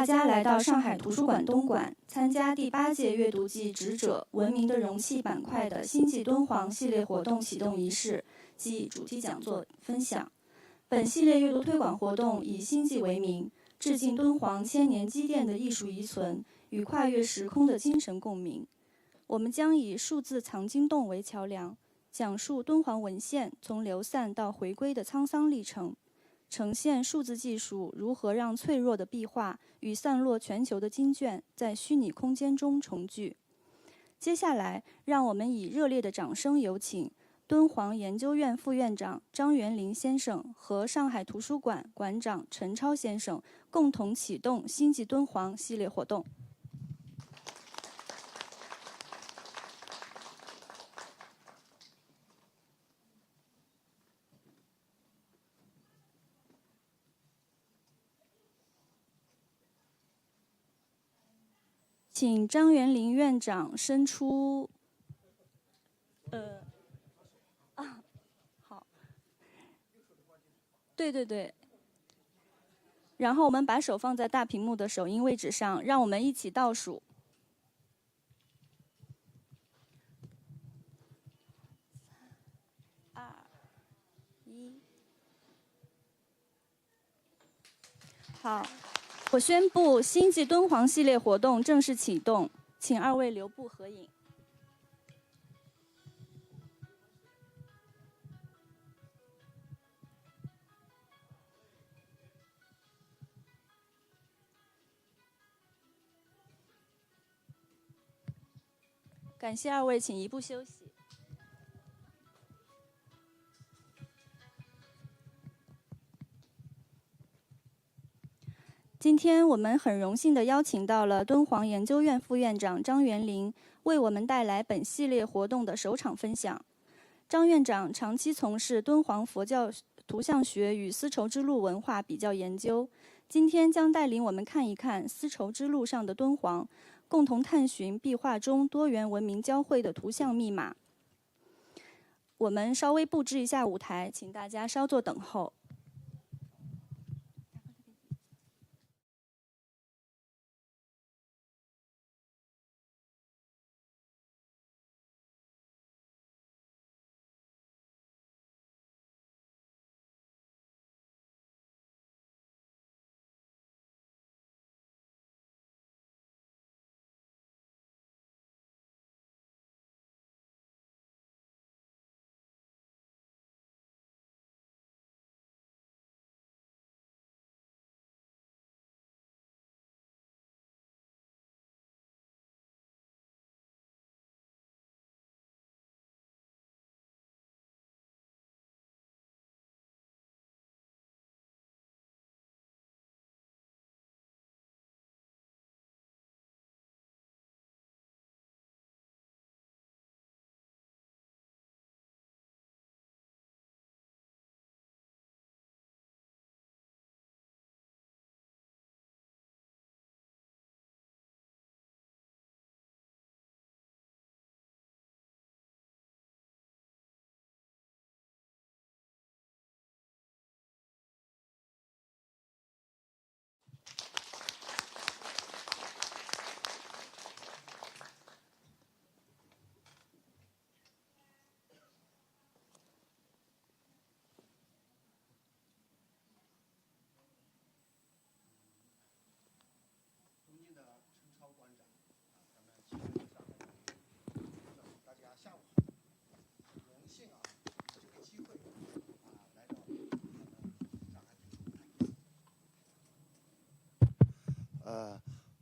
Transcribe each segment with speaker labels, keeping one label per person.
Speaker 1: 大家来到上海图书馆东馆，参加第8届阅读季执者文明的容器板块的星际敦煌系列活动启动仪式暨主题讲座分享。本系列阅读推广活动以星际为名，致敬敦煌千年积淀的艺术遗存与跨越时空的精神共鸣。我们将以数字藏经洞为桥梁，讲述敦煌文献从流散到回归的沧桑历程，呈现数字技术如何让脆弱的壁画与散落全球的经卷在虚拟空间中重聚。接下来，让我们以热烈的掌声有请敦煌研究院副院长张元林先生和上海图书馆馆长陈超先生共同启动星际敦煌系列活动。请张元林院长伸出，好，对，然后我们把手放在大屏幕的首映位置上，让我们一起倒数。3、2、1，好。我宣布星际敦煌系列活动正式启动，请2位留步合影。感谢2位，请移步休息。今天我们很荣幸地邀请到了敦煌研究院副院长张元林，为我们带来本系列活动的首场分享。张院长长期从事敦煌佛教图像学与丝绸之路文化比较研究，今天将带领我们看一看丝绸之路上的敦煌，共同探寻壁画中多元文明交汇的图像密码。我们稍微布置一下舞台，请大家稍作等候。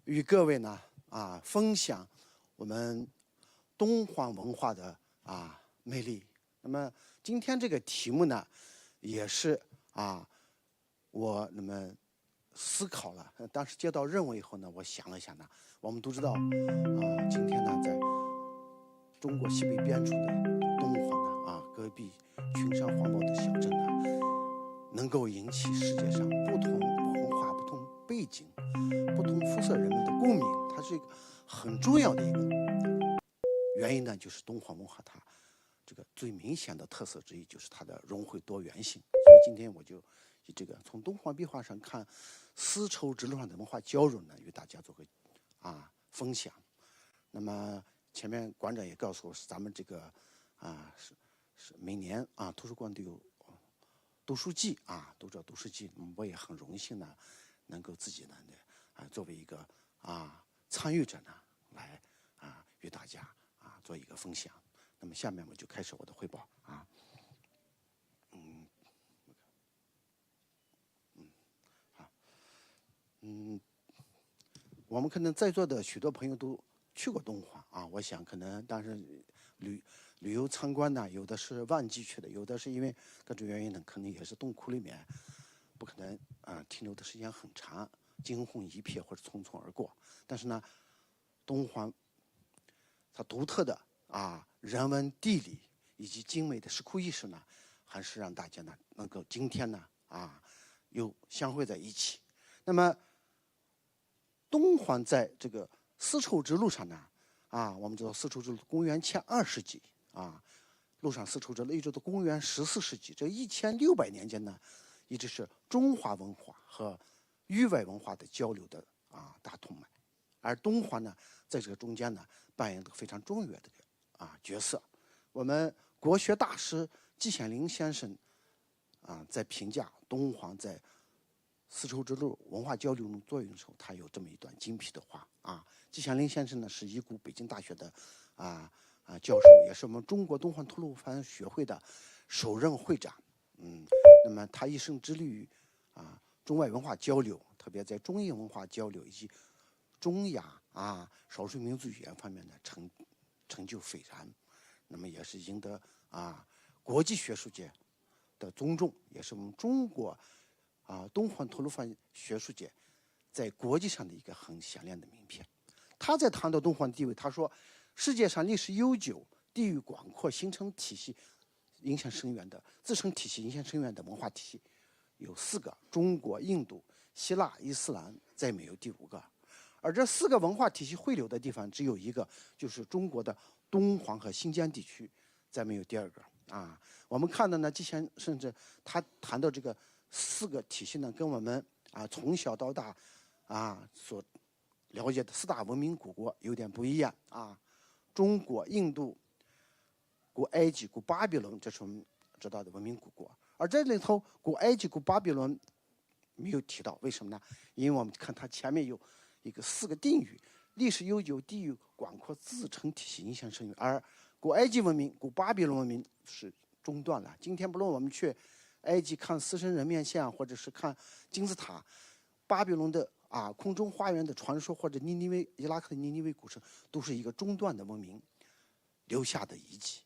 Speaker 2: 与各位呢分享我们敦煌文化的魅力。那么今天这个题目呢，也是我思考了。当时接到任务以后呢，我想了想呢，我们都知道今天呢，在中国西北边处的敦煌呢戈壁群山环抱的小镇呢，能够引起世界上不同文化、不同背景、不同肤色人们的共鸣，它是一个很重要的一个原因呢，就是敦煌文化它这个最明显的特色之一就是它的融汇多元性。所以今天我就这个从东方壁画上看丝绸之路上的文化交融呢，与大家做个分享。那么前面馆长也告诉我，是咱们这个是每年图书馆都有读书季都叫读书季。我也很荣幸呢，能够自己呢作为一个参与者呢，来与大家做一个分享。那么下面我就开始我的汇报我们可能在座的许多朋友都去过敦煌我想可能当时旅游参观呢，有的是旺季去的，有的是因为各种原因呢，可能也是洞窟里面，不可能停留的时间很长，惊鸿一瞥或者匆匆而过。但是呢，敦煌它独特的人文地理以及精美的石窟意识呢，还是让大家呢能够今天呢又相会在一起。那么敦煌在这个丝绸之路上呢我们知道丝绸之路公元前2世纪路上丝绸之路一直到公元14世纪，这1600年间呢，一直是中华文化和域外文化的交流的大动脉。而敦煌呢，在这个中间呢，扮演了非常重要的角色。我们国学大师季羡林先生在评价敦煌在丝绸之路文化交流的作用的时候，他有这么一段精辟的话季羡林先生呢是已故北京大学的教授，也是我们中国敦煌吐鲁番学会的首任会长。那么他一生致力于中外文化交流，特别在中印文化交流以及中亚少数民族语言方面的成就斐然。那么也是赢得国际学术界的尊重，也是我们中国敦煌吐鲁番学术界在国际上的一个很响亮的名片。他在谈到敦煌地位，他说世界上历史悠久、地域广阔、形成体系影响深远的自身体系影响深远的文化体系有4个：中国、印度、希腊、伊斯兰，再没有第5个。而这4个文化体系汇流的地方只有一个，就是中国的敦煌和新疆地区，再没有第2个我们看到呢，甚至他谈到这个4个体系呢，跟我们从小到大所了解的4大文明古国有点不一样中国、印度、古埃及、古巴比伦，这是我们知道的文明古国。而这里头，古埃及、古巴比伦没有提到，为什么呢？因为我们看它前面有一个4个定语：历史悠久、地域广阔、自成体系影响深远。而古埃及文明、古巴比伦文明是中断了。今天不论我们去埃及看狮身人面像，或者是看金字塔，巴比伦的空中花园的传说，或者伊拉克的尼尼微古城，都是一个中断的文明留下的遗迹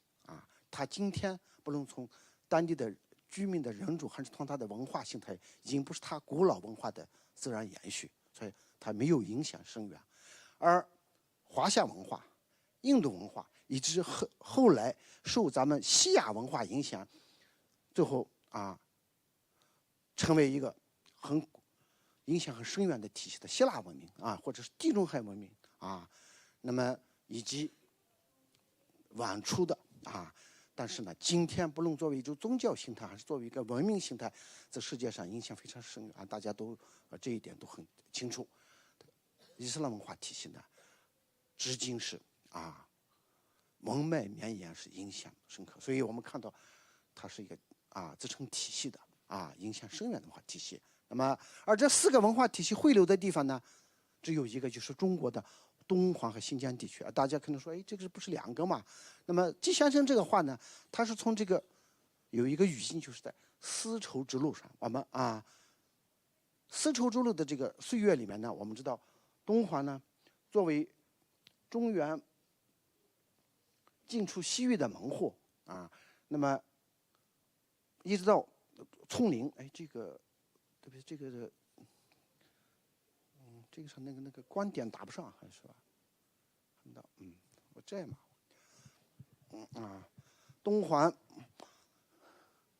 Speaker 2: 它今天不论从当地的居民的人种，还是从它的文化形态，已经不是它古老文化的自然延续，所以它没有影响深远。而华夏文化、印度文化，以至后来受咱们西亚文化影响，最后成为一个影响很深远的体系的希腊文明或者是地中海文明那么以及晚出的但是呢，今天不论作为一种宗教形态，还是作为一个文明形态，在世界上影响非常深远大家都这一点都很清楚。伊斯兰文化体系呢，至今是文脉绵延，是影响深刻。所以我们看到，它是一个自成体系的影响深远的文化体系。那么，而这4个文化体系汇流的地方呢，只有一个，就是中国的敦煌和新疆地区大家可能说，这个不是2个嘛？那么季先生这个话呢，他是从这个有一个语境，就是在丝绸之路上，我们丝绸之路的这个岁月里面呢，我们知道敦煌呢，作为中原进出西域的门户那么一直到葱岭，这个对不对？这个这个上那个观点打不上，还是吧？看到我这样嘛，敦煌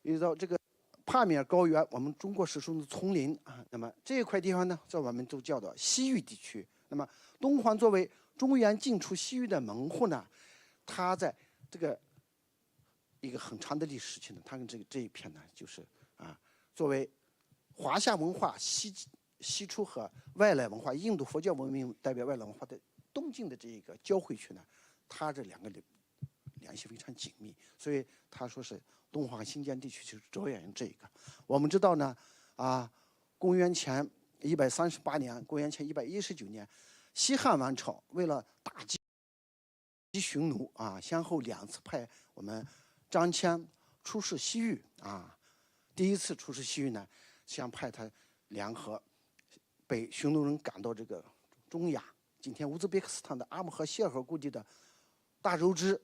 Speaker 2: 一直到这个帕米尔高原，我们中国史书的丛林那么这一块地方呢，在我们都叫做西域地区。那么敦煌作为中原进出西域的门户呢，它在这个一个很长的历史期呢，它跟这一片呢，就是作为华夏文化西出和外来文化，印度佛教文明代表外来文化的东晋的这一个交汇区呢，它这两个联系非常紧密，所以他说是东华新建地区就是着眼于这个。我们知道呢，公元前138年，公元前119年，西汉王朝为了打击匈奴先后2次派我们张骞出使西域第一次出使西域呢，想派他联合被匈奴人赶到这个中亚，今天乌兹别克斯坦的阿姆河谢河谷地的大柔之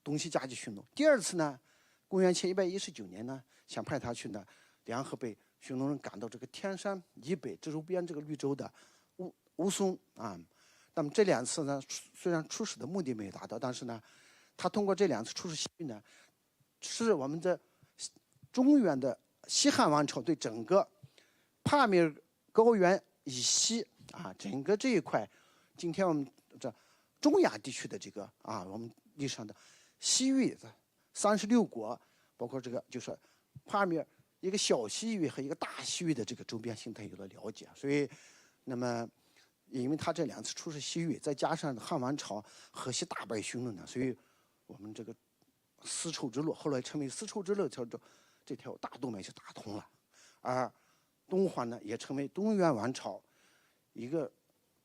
Speaker 2: 东西夹击匈奴。第二次呢，公元前119年呢，想派他去呢，联合被匈奴人赶到这个天山以北周边这个绿洲的乌松那么这2次呢，虽然出使的目的没有达到，但是呢，他通过这2次出使西域呢，是我们的中原的西汉王朝对整个帕米尔高原以西整个这一块，今天我们这中亚地区的这个我们历史上的西域的36国，包括这个就是帕米尔一个小西域和一个大西域的这个周边形态有了了解。所以，那么因为他这2次出使西域，再加上汉王朝河西大败匈奴呢，所以我们这个丝绸之路后来成为丝绸之路这条大动脉就打通了，而东华呢也成为东元王朝一个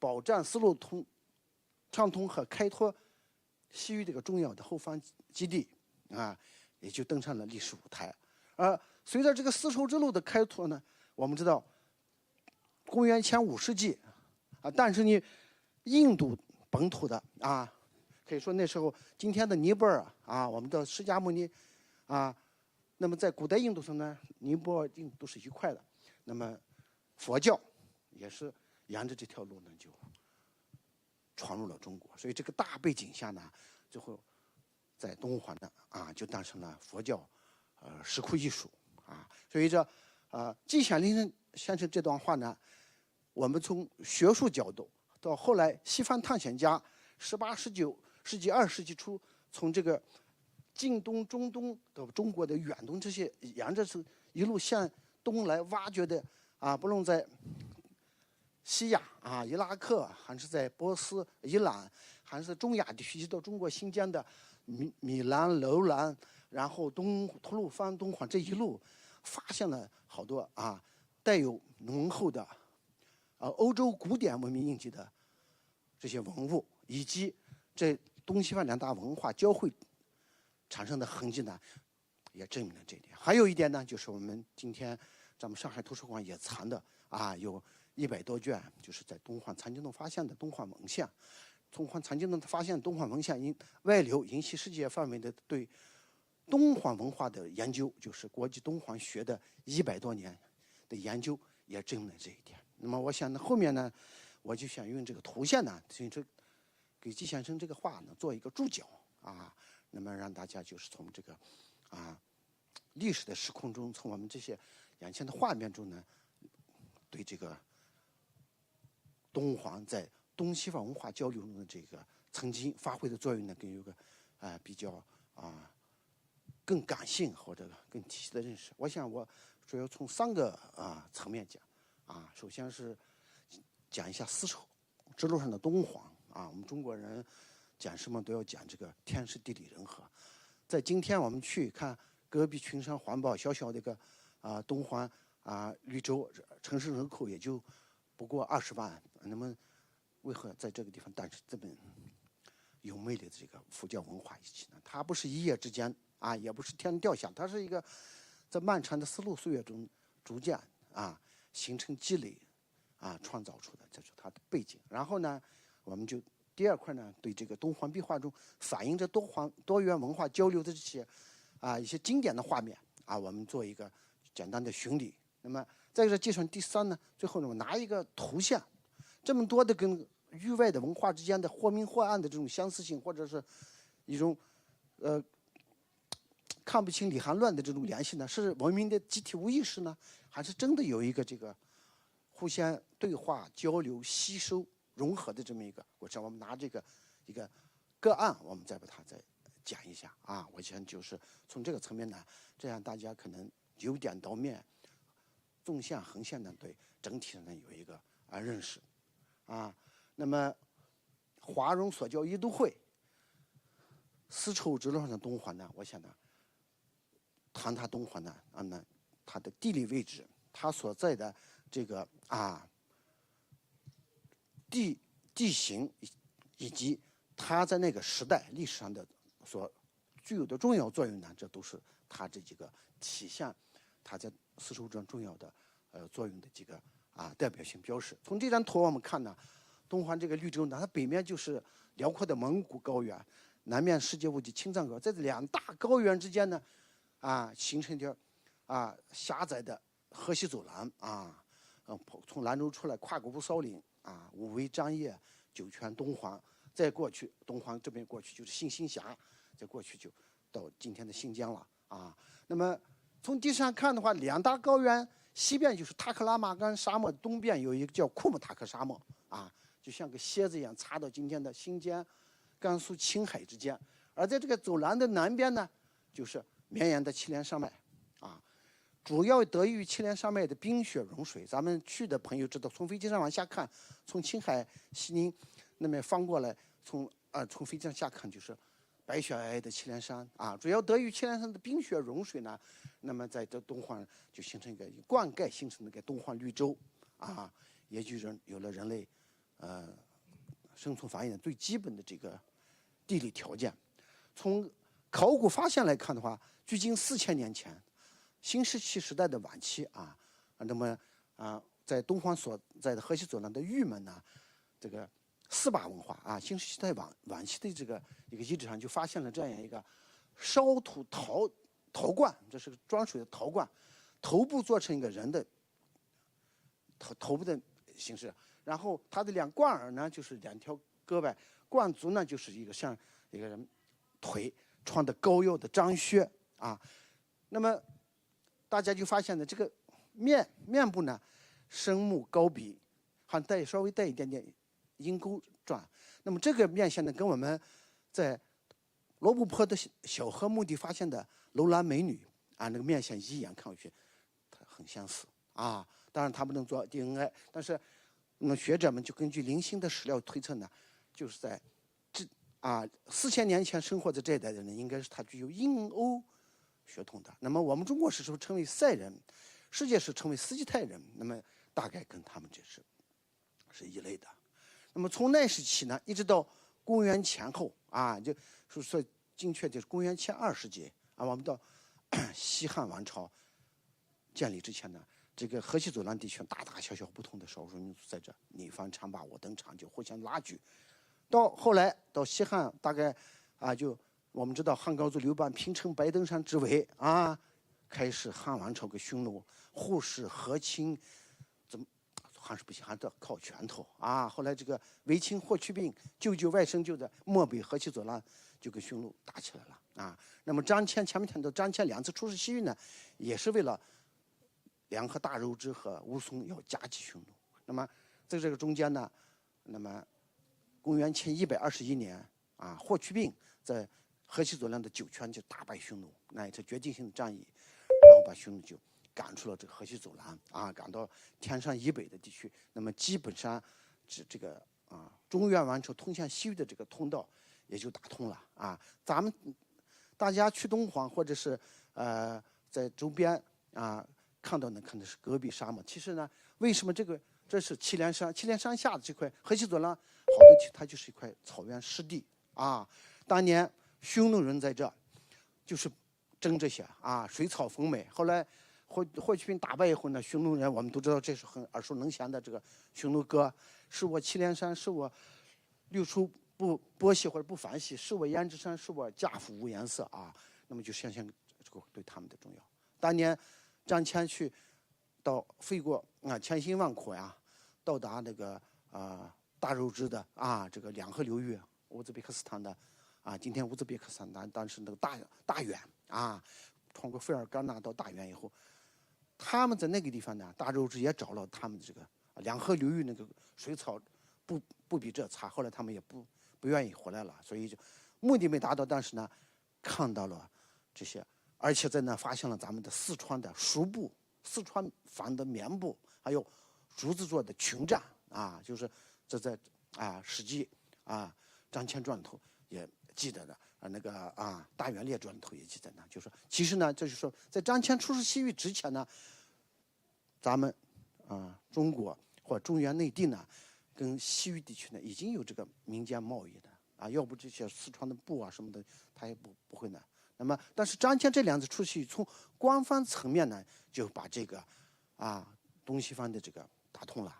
Speaker 2: 保障丝路畅通和开拓西域这个重要的后方基地也就登上了历史舞台。而随着这个丝绸之路的开拓呢，我们知道公元前5世纪诞生于印度本土的可以说那时候今天的尼泊尔我们的释迦牟尼那么在古代印度上呢，尼泊尔印度都是一块的。那么佛教也是沿着这条路呢就传入了中国，所以这个大背景下呢，最后在东华呢就诞生了佛教石窟艺术所以这季羡林先生这段话呢，我们从学术角度到后来西方探险家18、19世纪、20世纪初，从这个近东、中东的中国的远东这些沿着是一路向东来挖掘的不论在西亚伊拉克，还是在波斯、伊朗，还是在中亚地区，一直到中国新疆的米兰、楼兰，然后吐鲁番、东莞这一路，发现了好多带有浓厚的欧洲古典文明印记的这些文物，以及这东西方2大文化交汇产生的痕迹呢，也证明了这一点。还有一点呢，就是我们今天咱们上海图书馆也藏的有100多卷，就是在东华藏经洞发现的东华文献。东华藏经洞发现东华文献因外流引起世界范围的对东华文化的研究，就是国际东华学的100多年的研究，也证明了这一点。那么我想呢，后面呢，我就想用这个图像呢，给季先生这个话呢做一个注脚那么让大家就是从这个历史的时空中，从我们这些眼前的画面中呢，对这个东华在东西方文化交流中的这个曾经发挥的作用呢，更有个比较更感性或者更体系的认识。我想我主要从3个层面讲首先是讲一下丝绸之路上的东华我们中国人讲什么都要讲这个天时地利人和。在今天我们去看戈壁群山环抱，小小的一个东华绿洲，城市人口也就不过20万，那么为何在这个地方诞生这么有魅力的这个佛教文化遗迹呢？它不是一夜之间也不是天上掉下，它是一个在漫长的丝路岁月中逐渐形成积累创造出的，这是它的背景。然后呢，我们就第2块呢，对这个东华壁画中反映着多元文化交流的这些一些经典的画面我们做一个简单的巡礼。那么在这计算第3呢，最后呢，我拿一个图像，这么多的跟域外的文化之间的或明或暗的这种相似性，或者是一种看不清里含乱的这种联系呢，是文明的集体无意识呢，还是真的有一个这个互相对话、交流、吸收、融合的这么一个过程？我们拿这个一个个案，我们再把它再讲一下我想就是从这个层面呢，这样大家可能由点到面、纵线、横线呢，对整体上呢有一个认识啊。那么华容所教一都会，丝绸之路上的东环呢，我想呢，谈它东环呢那它的地理位置，它所在的这个地形以及它在那个时代历史上的所具有的重要作用呢，这都是它这几个体现它在丝绸之路重要的作用的几个代表性标识。从这张图我们看呢，东环这个绿洲呢，它北面就是辽阔的蒙古高原，南面世界屋脊青藏高原，在这两大高原之间呢形成一条狭窄的河西走廊从兰州出来，跨过乌骚岭武威、张掖、酒泉、东环，再过去东环这边过去就是新兴峡，再过去就到今天的新疆了那么从地上看的话，两大高原西边就是塔克拉玛干沙漠，东边有一个叫库木塔克沙漠就像个楔子一样插到今天的新疆、甘肃、青海之间。而在这个走廊的南边呢，就是绵延的祁连山脉主要得益于祁连山脉的冰雪融水。咱们去的朋友知道，从飞机上往下看，从青海、西宁那边翻过来，从飞机上下看就是白雪皑皑的祁连山主要得益于祁连山的冰雪融水呢，那么在这东环就形成一个灌溉形成的一个东环绿洲也就有了人类生存繁衍最基本的这个地理条件。从考古发现来看的话，距今4000年前，新石器时代的晚期那么在东环所在的河西走廊的玉门呢，这个四把文化新石器时代晚期的这个一个遗址上就发现了这样一个烧土陶罐，这是个装水的陶罐，头部做成一个人的头部的形式，然后它的两罐耳呢就是两条胳膊，罐足呢就是一个像一个人腿穿的高腰的张靴那么大家就发现呢，这个面部呢深目高鼻，还稍微带一点点鹰钩状。那么这个面相呢，跟我们在罗布泊的小河墓地发现的楼兰美女那个面相一眼看过去，它很相似当然它不能做 DNA， 但是那么学者们就根据零星的史料推测呢，就是在4000年前生活在这一代的人，应该是他具有印欧血统的。那么我们中国史是称为塞人，世界史称为斯基泰人，那么大概跟他们这是一类的。那么从那时起呢，一直到公元前后就说精确就是公元前20节我们到西汉王朝建立之前呢，这个河西走廊地区大大小小不同的少数民族在这你方唱罢我登场，就互相拉锯。到后来到西汉大概就我们知道汉高祖刘邦平城白登山之围开始汉王朝个匈奴护氏和亲，怎么还是不行，还得靠拳头后来这个卫青霍去病舅舅外甥就在漠北河西走廊就跟匈奴打起来了那么张骞前面谈到张骞2次出使西域呢，也是为了联合大柔之和乌松要夹击匈奴。那么在这个中间呢，那么公元前121年霍去病在河西走廊的酒泉就大败匈奴，那一次决定性的战役，然后把匈奴就赶出了这个河西走廊赶到天山以北的地区。那么基本上这个中原王朝通向西域的这个通道也就打通了咱们大家去东环或者是在周边看到呢，可能是戈壁沙漠。其实呢，为什么这是祁连山？祁连山下的这块河西走廊，好多它就是一块草原湿地当年匈奴人在这就是争这些水草丰美。后来霍去病打败以后呢，匈奴人我们都知道，这是很耳熟能详的这个匈奴歌，是我祁连山，是我六出不波兮或者不烦兮，是我胭脂山，是我家父无颜色那么就想想这个对他们的重要。当年张骞去到费过千辛万苦到达那个大肉质的这个两河流域乌兹别克斯坦的今天乌兹别克斯坦当时那个大原穿过费尔干纳到大原以后，他们在那个地方呢，大肉质也找了他们的这个两河流域那个水草不比这差，后来他们也不愿意回来了，所以就目的没达到，但是呢看到了这些而且在那发现了咱们的四川的书布、四川紡的棉布，还有竹子做的裙帐啊，就是这在史记张骞传头也记得的那个大元列传头也记载呢，就是说其实呢，就是说在张骞出使西域之前呢，咱们中国或中原内地呢，跟西域地区呢已经有这个民间贸易的要不这些四川的布什么的，他也不会呢。那么，但是张骞这两次出去，从官方层面呢，就把这个东西方的这个打通了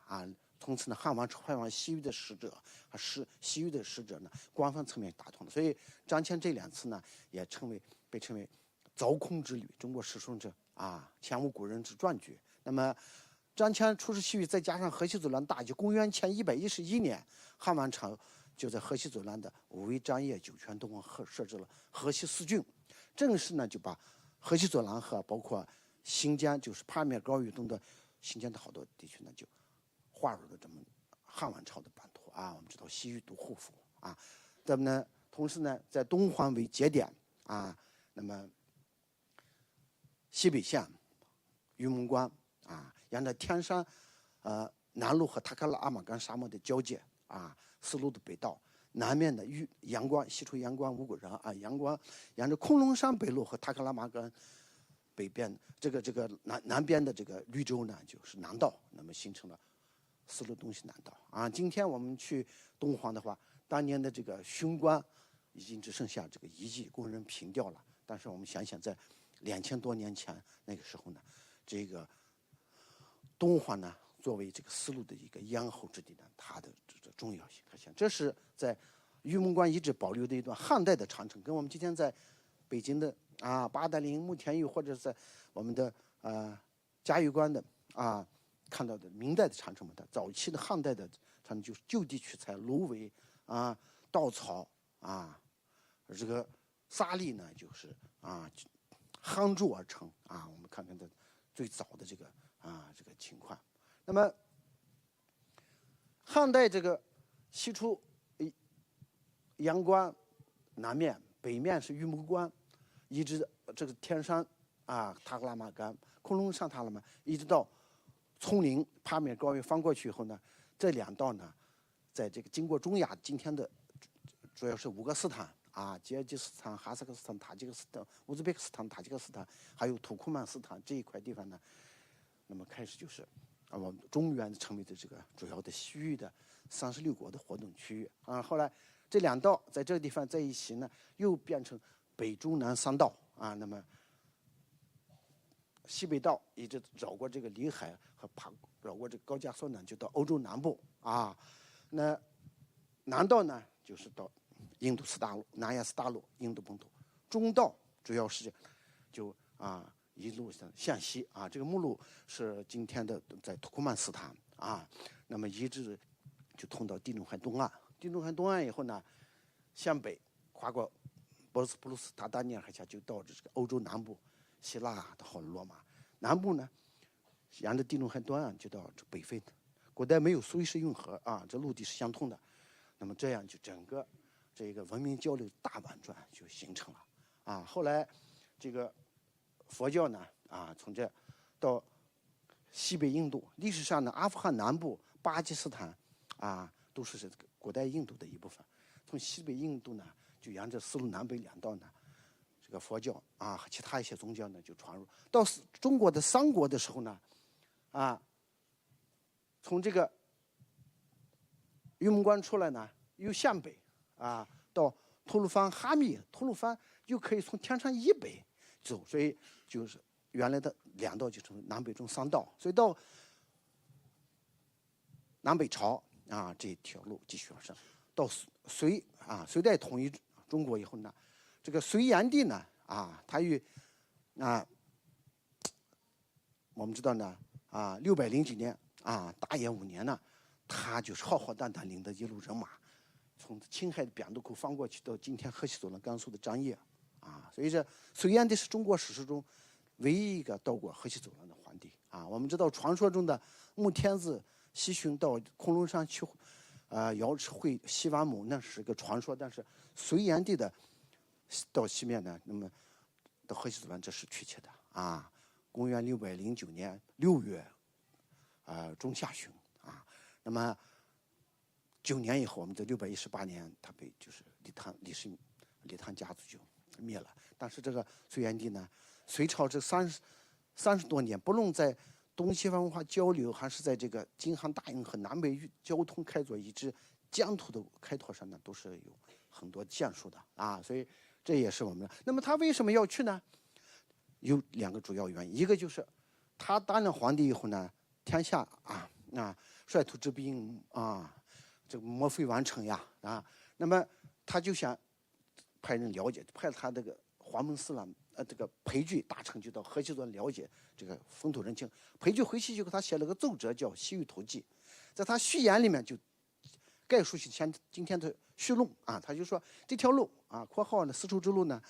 Speaker 2: 从此呢，汉王派往西域的使者西域的使者呢，官方层面打通了。所以张骞这两次呢，也被称为凿空之旅，中国史书中前无古人之壮举。那么张骞出使西域，再加上河西走廊大捷，公元前111年，汉王朝就在河西走廊的武威、张掖、酒泉、东王设置了河西四郡，正式呢就把河西走廊和包括新疆，就是帕米尔高原东的新疆的好多地区呢，就划入了这么汉王朝的版图我们知道西域都护府咱们呢，同时呢，在东环为节点那么西北线玉门关沿着天山南路和塔克拉阿玛干沙漠的交界丝路的北道，南面的阳关，西出阳关五谷人阳关沿着昆仑山北路和塔克拉玛干北边这个南边的这个绿洲呢，就是南道，那么形成了丝路东西南道今天我们去东环的话，当年的这个巡关已经只剩下这个遗迹供人凭吊了。但是我们想想，在2000多年前那个时候呢，这个东环呢，作为这个丝路的一个咽喉之地呢，它的这重要性可想。这是在玉门关遗址保留的一段汉代的长城，跟我们今天在北京的八达岭、慕田峪，或者在我们的嘉峪关的看到的明代的长城嘛，它早期的汉代的长城就是就地取材，芦苇稻草这个沙砾呢，就是夯筑而成我们看看的最早的这个情况。那么汉代这个西出阳关，南面北面是玉门关，一直这个天山塔克拉玛干、昆仑山塔克拉玛，一直到葱岭、帕米尔高原翻过去以后呢，这两道呢，在这个经过中亚今天的主要是5个斯坦吉尔吉斯斯坦、哈萨克斯坦、塔吉克斯坦、乌兹别克斯坦、塔吉克斯坦，还有土库曼斯坦这一块地方呢，那么开始就是我们中原成为的这个主要的西域的36国的活动区域后来这两道在这个地方在一起呢，又变成北中南3道那么西北道一直绕过这个里海和绕过这个高加索呢，就到欧洲南部那南道呢，就是到印度次大陆、南亚次大陆、印度本土。中道主要是就一路向西这个目录是今天的在土库曼斯坦那么一直就通到地中海东岸。地中海东岸以后呢，向北跨过博斯普鲁斯、达达尼尔海峡，就到这个欧洲南部，希腊到罗马。南部呢，沿着地中海东岸就到这北非。古代没有苏伊士运河这陆地是相通的。那么这样就整个这个文明交流大婉转就形成了后来这个佛教呢从这到西北印度，历史上呢阿富汗南部、巴基斯坦都是这个古代印度的一部分。从西北印度呢，就沿着丝路南北两道呢，这个佛教其他一些宗教呢就传入到中国的三国的时候呢从这个玉门关出来呢，又向北到吐鲁番、哈密。吐鲁番又可以从天山以北走，所以就是原来的两道就成为南北中3道。所以到南北朝这一条路继续往上，到隋代统一中国以后呢，这个隋炀帝呢他与我们知道呢600几年大业5年呢，他就是浩浩荡荡领着一路人马，从青海的扁渡口翻过去到今天河西走廊甘肃的张掖所以这隋炀帝是中国史书中唯一一个到过河西走廊的皇帝我们知道传说中的穆天子西巡到昆仑山去瑶池会西王母，那是个传说。但是隋炀帝的到西面呢，那么到河西左岸，这是确切的啊。公元609年6月，中下旬啊。那么9年以后，我们在618年，他被就是李唐家族就灭了。但是这个隋炀帝呢，隋朝这30多年，不论在东西方文化交流，还是在这个京杭大运河南北交通开拓以至疆土的开拓上呢，都是有很多建树的啊。所以这也是我们。那么他为什么要去呢？有2个主要原因，一个就是他当了皇帝以后呢，天下率土之滨啊，这个莫非完成呀啊。那么他就想派人了解，派他这个黄门司郎这个裴矩大臣就到河西左岸了解这个风土人情。裴矩回去就给他写了个奏折叫《西域图记》，在他序言里面就概述今天的序论啊，他就说这条路啊（括号呢丝绸之路呢），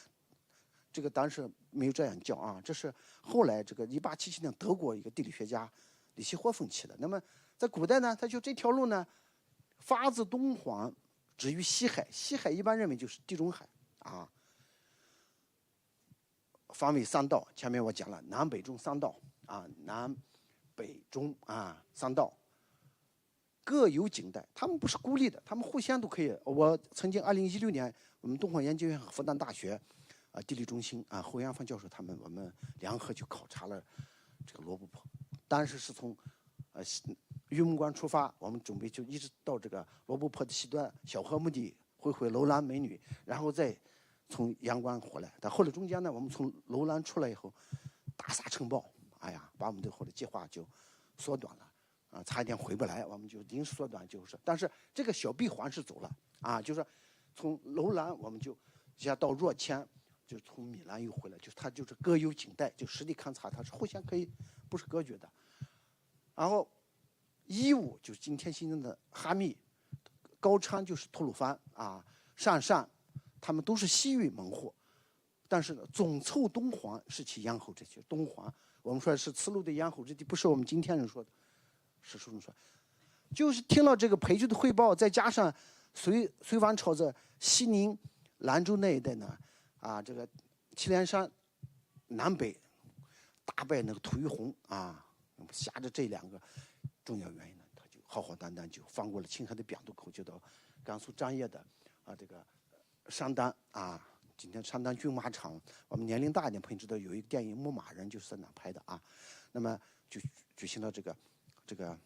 Speaker 2: 这个当时没有这样叫啊，这是后来这个1877年德国一个地理学家李希霍芬起的。那么在古代呢，他就这条路呢，发自东黄，止于西海。西海一般认为就是地中海啊。方为3道，前面我讲了南北中3道啊，南北中啊3道。各有景带，他们不是孤立的，他们互相都可以。我曾经2016年，我们东方研究院和复旦大学地理中心侯阳芳教授我们联合就考察了这个罗布泊，当时是从玉门关出发，我们准备就一直到这个罗布泊的西端小河墓地会楼兰美女，然后再从阳关回来。但后来中间呢，我们从楼兰出来以后，大沙尘暴，把我们的后来计划就缩短了差一点回不来，我们就临时缩短，就是但是这个小闭环是走了就是从楼兰我们就一下到若谦，就从米兰又回来，它就是各有景带，就实地勘察，它是互相可以不是隔绝的。然后伊吾就是今天新增的哈密，高昌就是吐鲁番鄯善，他们都是西域门户，但是呢，总凑东黄是其咽喉之地。东黄我们说是丝路的咽喉之地，不是我们今天人说的，史书中说，就是听了这个裴矩的汇报，再加上隋王朝在西宁、兰州那一带呢，这个祁连山南北大败那个吐谷浑挟着这2个重要原因呢，他就浩浩荡荡就翻过了青海的扁渡口，就到甘肃张掖的这个商丹今天商丹军马场，我们年龄大一点朋友知道有一个电影《牧马人》就是在哪拍的那么就举行了这个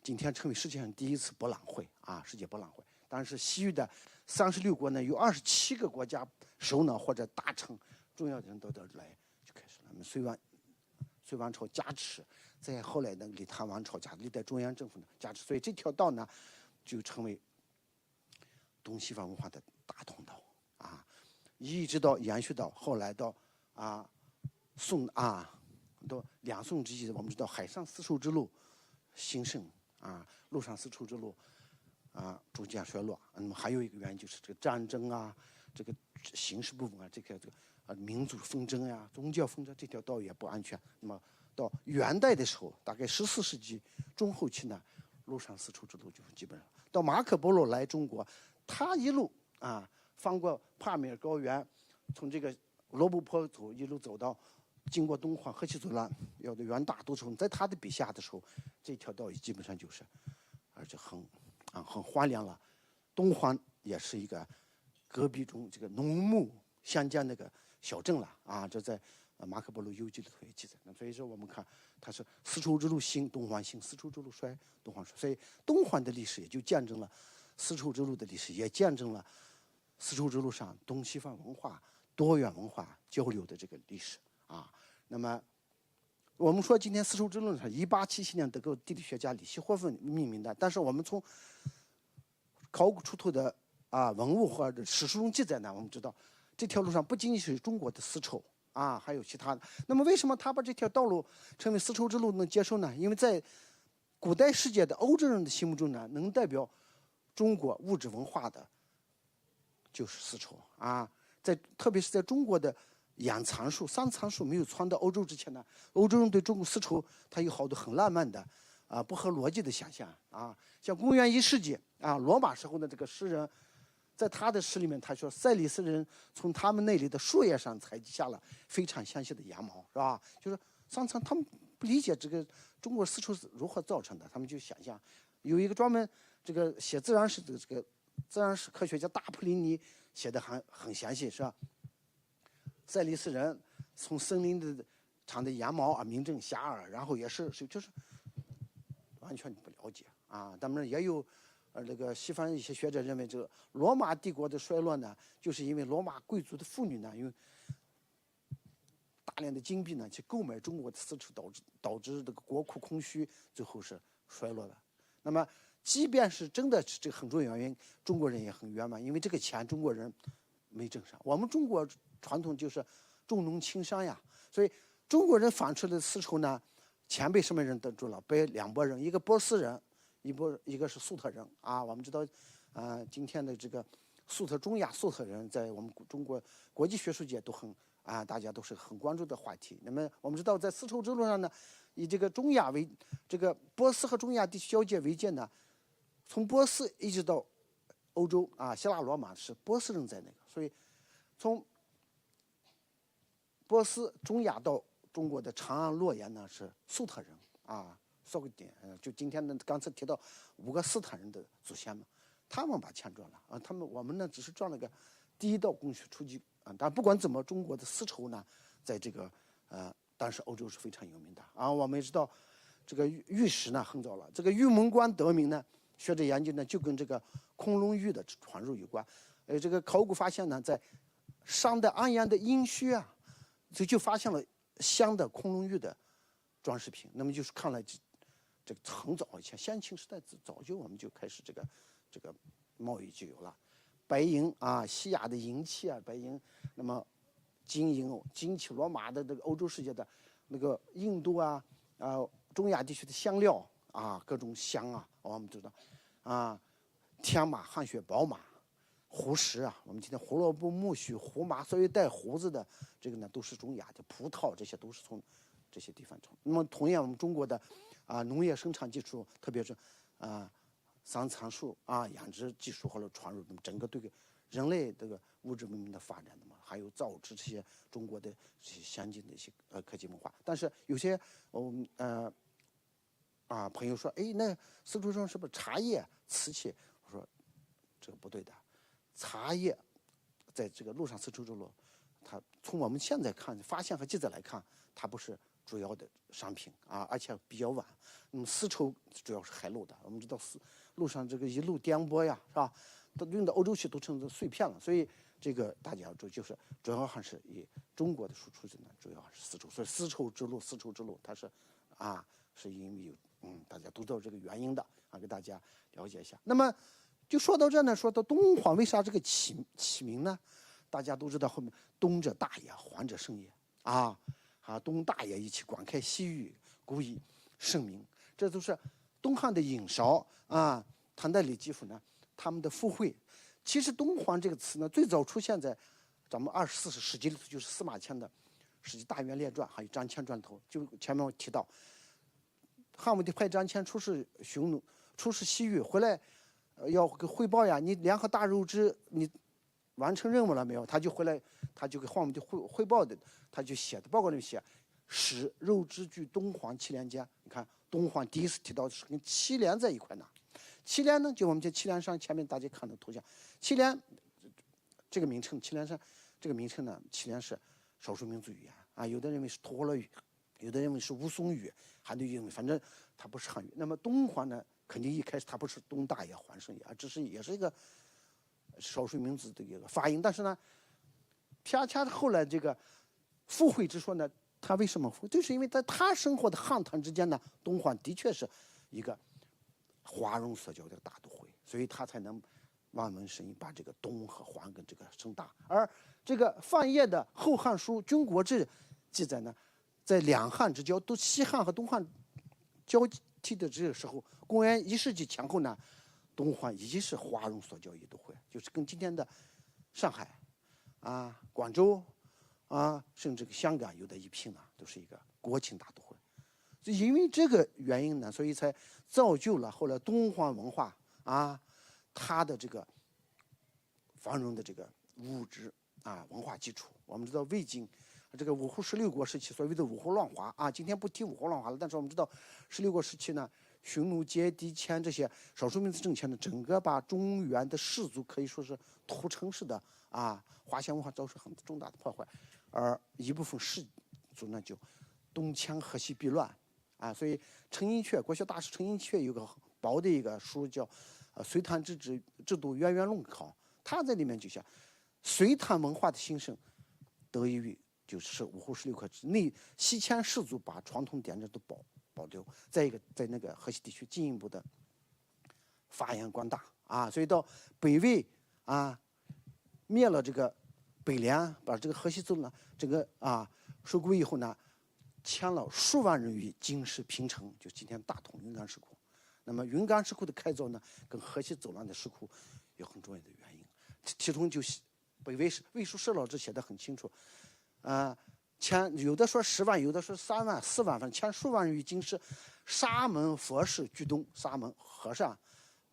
Speaker 2: 今天称为世界上第一次博览会世界博览会。当时西域的36国呢，有27个国家首脑或者大臣重要的人都来，就开始了。那么隋王朝加持，再后来的李唐王朝加历代中央政府的加持，所以这条道呢就成为东西方文化的大通道一直到延续到后来到宋到2宋之际，我们知道海上丝绸之路兴盛陆上丝绸之路逐渐衰落。那么还有一个原因就是这个战争这个形式部分这个民族纷争宗教纷争，这条道也不安全。那么到元代的时候，大概14世纪中后期呢，陆上丝绸之路就基本上到马可波罗来中国，他一路翻过帕米尔高原，从这个罗布泊一路走到经过东黄河西左岸，要的元大都城，在他的笔下的时候，这条道基本上就是而且很荒凉了。东黄也是一个戈壁中这个农牧相间那个小镇了这在马可波罗游记里头也记载。那所以说我们看它是丝绸之路兴，东黄兴；丝绸之路衰，东黄衰。所以东黄的历史也就见证了丝绸之路的历史，也见证了丝绸之路上东西方文化多元文化交流的这个历史那么我们说今天丝绸之路是1877年德国地理学家李希霍芬命名的，但是我们从考古出土的文物或者史书中记载呢，我们知道这条路上不仅仅是中国的丝绸还有其他的。那么为什么他把这条道路称为丝绸之路能接受呢？因为在古代世界的欧洲人的心目中呢，能代表中国物质文化的就是丝绸特别是在中国的养蚕术、桑蚕术没有传到欧洲之前呢，欧洲人对中国丝绸它有好多很浪漫的不合逻辑的想象像公元1世纪罗马时候的这个诗人在他的诗里面，他说塞里斯人从他们那里的树叶上采集下了非常纤细的羊毛，是吧？就是上层他们不理解这个中国丝绸是如何造成的，他们就想象有一个专门这个写自然史的这个自然史科学家大普林尼写的很详细，是吧？塞里斯人从森林的长的羊毛啊名震遐迩，然后也是就是完全不了解啊。咱们也有那个西方一些学者认为，这个罗马帝国的衰落呢，就是因为罗马贵族的妇女呢，用大量的金币呢去购买中国的丝绸，导致这个国库空虚，最后是衰落了。那么，即便是真的这个很重要原因，中国人也很冤枉，因为这个钱中国人没挣上。我们中国传统就是重农轻商呀，所以中国人纺出的丝绸呢，钱被什么人得住了？被两拨人，一个波斯人。一个是粟特人啊，我们知道，今天的这个中亚粟特人在我们中国国际学术界都很大家都是很关注的话题。那么我们知道，在丝绸之路上呢，以这个中亚为这个波斯和中亚地区交界为界呢，从波斯一直到欧洲希腊罗马是波斯人在那个，所以从波斯中亚到中国的长安洛阳呢是粟特人说个点，就今天的刚才提到5个斯坦人的祖先嘛，他们把钱赚了我们呢只是赚了个第一道工序出击但不管怎么，中国的丝绸呢，在这个当时欧洲是非常有名的我们也知道，这个玉石呢很早了，这个玉门关得名呢，学者研究呢就跟这个空龙玉的传入有关。这个考古发现呢，在商的安阳的殷墟就发现了镶的空龙玉的装饰品，那么就是看来这个很早以前，先秦时代早就我们就开始这个贸易就有了，白银西亚的银器白银，那么金银金器，罗马的这个欧洲世界的那个印度中亚地区的香料各种香我们知道天马、汗血宝马、胡石我们今天胡萝卜、苜蓿、胡麻，所有带胡子的这个呢，都是中亚的葡萄，这些都是从这些地方从。那么同样，我们中国的农业生产技术，特别是桑树养殖技术后来传入，那么整个对人类这个物质文明的发展，那么还有造纸这些中国的这些先进的一些科技文化。但是有些朋友说，那丝绸上是不是茶叶、瓷器？我说这个不对的，茶叶在这个陆上丝绸之路，它从我们现在看发现和记载来看，它不是主要的商品而且比较晚。那么丝绸主要是海路的，我们知道路上这个一路颠簸呀，是吧？都运到欧洲去都成碎片了，所以这个大家要注意，就是主要还是以中国的输出呢，主要还是丝绸。所以丝绸之路，它是是因为有大家都知道这个原因的给大家了解一下。那么就说到这呢，说到东皇为啥这个起名呢？大家都知道后面东者大也，黄者盛也东大也，一起广开西域，故以盛名。这都是东汉的尹韶唐代李继父呢他们的附会。其实东皇这个词呢，最早出现在咱们24史记里头，就是司马迁的《史记大元列传》还有张骞传头。就前面我提到，汉武帝派张骞出使西域回来，要汇报呀，你联合大肉之你完成任务了没有？他就回来，他就给汉武帝汇报的，他就写的报告里写，使肉之居东皇祁连间。你看东皇第一次提到的是跟祁连在一块呢。祁连呢，就我们这祁连山前面大家看的图像，祁连这个名称，祁连山这个名称呢，祁连是少数民族语言有的认为是托勒语，有的认为是乌松语，还有认为反正它不是汉语。那么东皇呢，肯定一开始它不是东大也、黄盛也，只是也是一个少数民族的一个发音。但是呢，恰恰后来这个附会之说呢，他为什么附？就是因为在他生活的汉唐之间呢，东皇的确是一个华容所教的大都会，所以他才能望文生义，把这个东和黄跟这个声大。而这个范晔的《后汉书·军国志》记载呢，在两汉之交，都西汉和东汉交替的这个时候，公元1世纪前后呢，东皇已经是华容所教一都会，就是跟今天的上海广州甚至香港有的一拼呢，都是一个国情大都会。就因为这个原因呢，所以才造就了后来东皇文化它的这个繁荣的这个物质文化基础。我们知道魏晋这个五胡16国时期，所谓的五胡乱华今天不提五胡乱华了，但是我们知道16国时期呢，匈奴、羯、氐、羌这些少数民族政权呢，整个把中原的氏族可以说是屠城式的华夏文化遭受很重大的破坏，而一部分氏族呢就东迁河西避乱所以陈寅恪国学大师陈寅恪有个薄的一个书叫隋唐制度渊源论考，他在里面就讲隋唐文化的兴盛得益于就是五胡16国之内西迁氏族把传统典制都保留，再一个在那个河西地区进一步的发扬光大所以到北魏灭了这个北连，把这个河西走廊这个收归以后呢，迁了数万人于京师平城，就今天大同云冈石窟。那么云冈石窟的开凿呢，跟河西走廊的石窟有很重要的原因，其中就是北魏书社老志写的很清楚迁有的说10万，有的说3万、4万，反正迁数万人于京师，沙门佛事居东，沙门和尚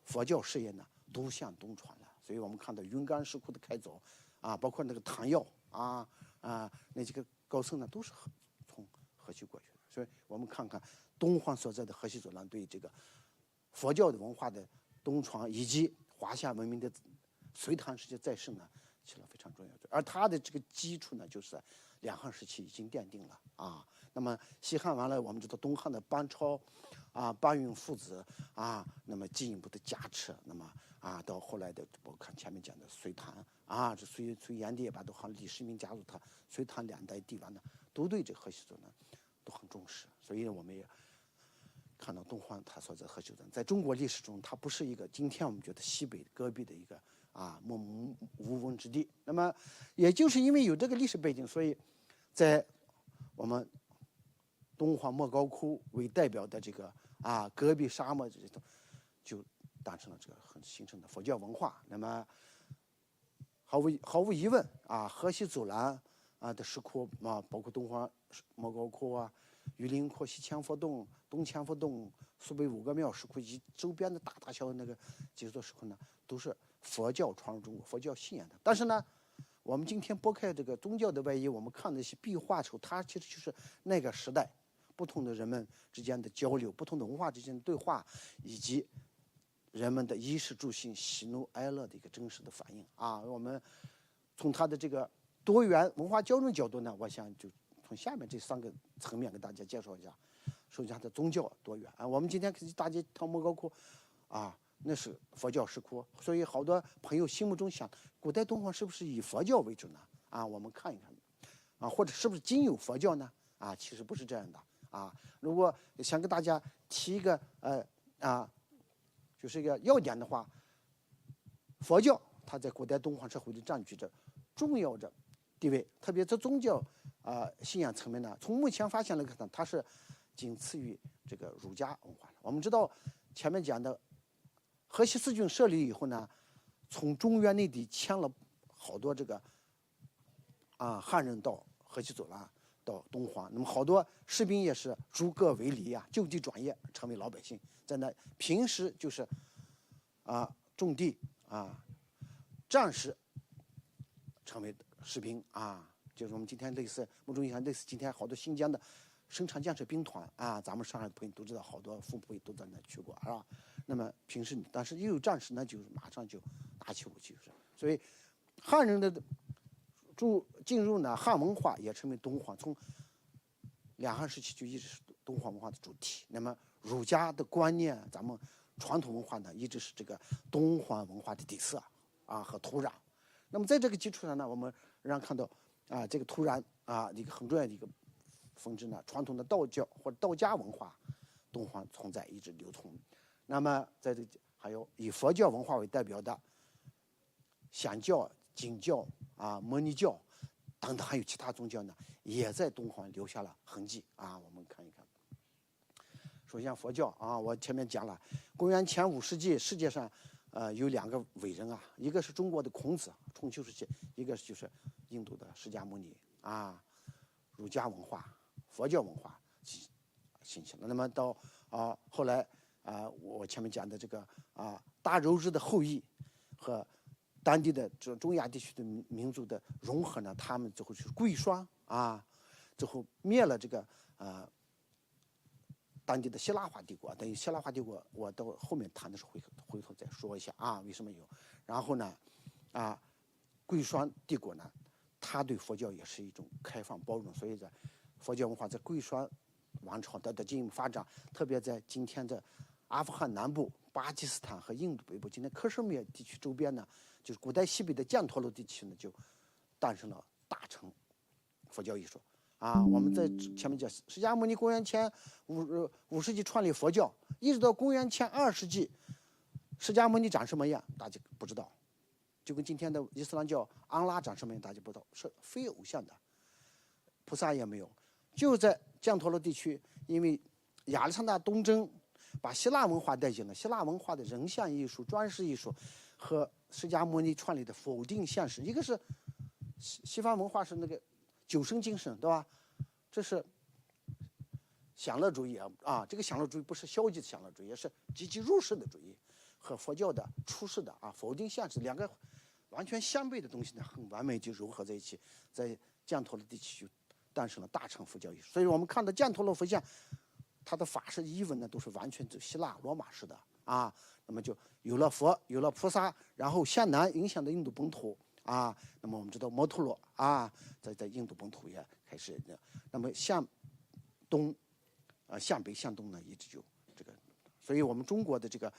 Speaker 2: 佛教事业呢都向东传了。所以我们看到云冈石窟的开凿包括那个唐药那几个高僧呢，都是从河西过去的。所以我们看看东皇所在的河西走廊对这个佛教的文化的东传以及华夏文明的隋唐时期再盛呢，起了非常重要的。而它的这个基础呢，就是两汉时期已经奠定了那么西汉完了，我们知道东汉的班超班允父子那么进一步的加持，那么到后来的我看前面讲的隋唐这隋炀帝把都好李世民加入他，隋唐2代帝王呢，都对这河西走廊都很重视。所以我们也看到东皇他所在河西走廊在中国历史中，它不是一个今天我们觉得西北戈壁的一个默默无闻之地。那么也就是因为有这个历史背景，所以在我们东皇莫高窟为代表的这个戈壁沙漠这种，就诞生了这个很形成的佛教文化。那么毫无疑问河西走廊的石窟包括东皇莫高窟榆林窟、西千佛洞、东千佛洞、苏北5个庙石窟以及周边的大小那个几座石窟呢，都是佛教传入中国、佛教信仰的。但是呢，我们今天拨开这个宗教的外衣，我们看那些壁画丑，它其实就是那个时代不同的人们之间的交流、不同的文化之间的对话，以及人们的衣食住行、喜怒哀乐的一个真实的反应我们从它的这个多元文化交融角度呢，我想就从下面这3个层面给大家介绍一下。首先它的宗教多元我们今天可以大街趟莫高窟那是佛教石窟，所以好多朋友心目中想，古代东皇是不是以佛教为主呢我们看一看或者是不是仅有佛教呢其实不是这样的如果想给大家提一个就是一个要点的话，佛教它在古代东皇社会里占据着重要的地位，特别在宗教信仰层面呢，从目前发现来看，它是仅次于这个儒家文化。我们知道前面讲的河西四郡设立以后呢，从中原内地迁了好多这个汉人到河西走廊到东皇，那么好多士兵也是逐个为离就地转业，成为老百姓，在那平时就是种地战时成为士兵就是我们今天类似某种意义上类似今天好多新疆的生产建设兵团咱们上海的朋友都知道，好多父辈都在那去过那么平时但是一有战事呢，就马上就拿起武器，所以汉人的进入呢，汉文化也成为东皇，从两汉时期就一直是东皇文化的主体。那么儒家的观念，咱们传统文化呢，一直是这个东皇文化的底色和土壤。那么在这个基础上呢，我们仍然看到这个土壤一个很重要的一个分支呢，传统的道教或者道家文化，东皇存在一直流通。那么在这个还有以佛教文化为代表的显教、景教摩尼教等等，还有其他宗教呢，也在东皇留下了痕迹我们看一看。首先佛教我前面讲了，公元前5世纪，世界上有2个伟人一个是中国的孔子，春秋时期；一个就是印度的释迦牟尼儒家文化、佛教文化兴起了。那么到后来我前面讲的这个大柔之的后裔和当地的这中亚地区的民族的融合呢，他们最后是贵霜啊，最后灭了这个当地的希腊化帝国。等于希腊化帝国，我到后面谈的时候回头再说一下啊，为什么有。然后呢，贵霜帝国呢，它对佛教也是一种开放包容，所以在佛教文化在贵霜王朝得到进一步发展，特别在今天的阿富汗南部、巴基斯坦和印度北部，今天克什米尔地区周边呢，就是古代西北的犍陀罗地区呢，就诞生了大乘佛教艺术啊。我们在前面讲，释迦牟尼公元前5世纪创立佛教，一直到公元前2世纪，释迦牟尼长什么样，大家不知道。就跟今天的伊斯兰教安拉长什么样，大家不知道，是非偶像的，菩萨也没有。就在犍陀罗地区，因为亚历山大东征，把希腊文化带进了，希腊文化的人像艺术、装饰艺术和释迦牟尼创立的否定现实，一个是西方文化是那个救生精神，对吧？这是享乐主义啊，这个享乐主义不是消极的享乐主义，也是积极入世的主义，和佛教的出世的否定现实两个完全相悖的东西呢，很完美就糅合在一起，在犍陀罗地区就诞生了大乘佛教艺术。所以我们看到犍陀罗佛像，它的法式仪文呢都是完全就希腊罗马式的啊。那么就有了佛，有了菩萨，然后向南影响的印度本土啊。那么我们知道摩托罗啊，在印度本土也开始，那么向东向北向东呢，一直就这个。所以我们中国的这个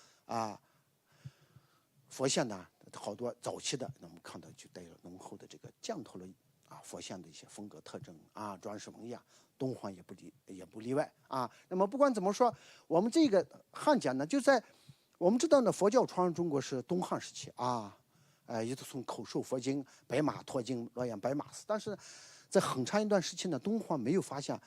Speaker 2: 佛像呢，好多早期的，那我们看到就带有浓厚的这个犍陀罗佛像的一些风格特征装饰纹样，东皇也不例外啊。那么不管怎么说，我们这个汉简呢，就在我们知道呢，佛教传入中国是东汉时期也都从口授佛经、白马驮经、洛阳白马寺，但是在很长一段时期呢，东皇没有发现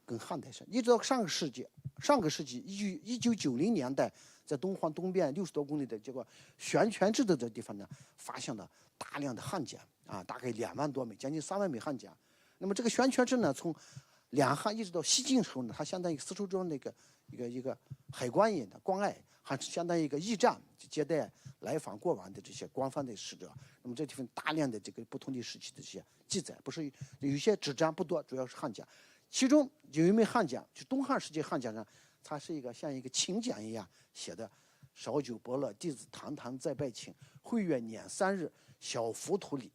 Speaker 2: 跟汉代是，一直到上个世纪1990年代，在东皇东边60多公里的这个悬泉置的这地方呢，发现了大量的汉简大概2万多枚，将近3万枚汉简。那么这个悬泉置呢，从两汉一直到西晋时候呢，它相当于丝绸之路那个一个海关一样的关隘，还是相当于一个驿站，接待来访过往的这些官方的使者。那么这地方大量的这个不同的时期的这些记载，不是有些纸张不多，主要是汉简。其中有一枚汉简，就东汉时期汉简上，它是一个像一个请柬一样写的：少酒伯乐，弟子堂堂再拜请，会月年3日，小佛土里。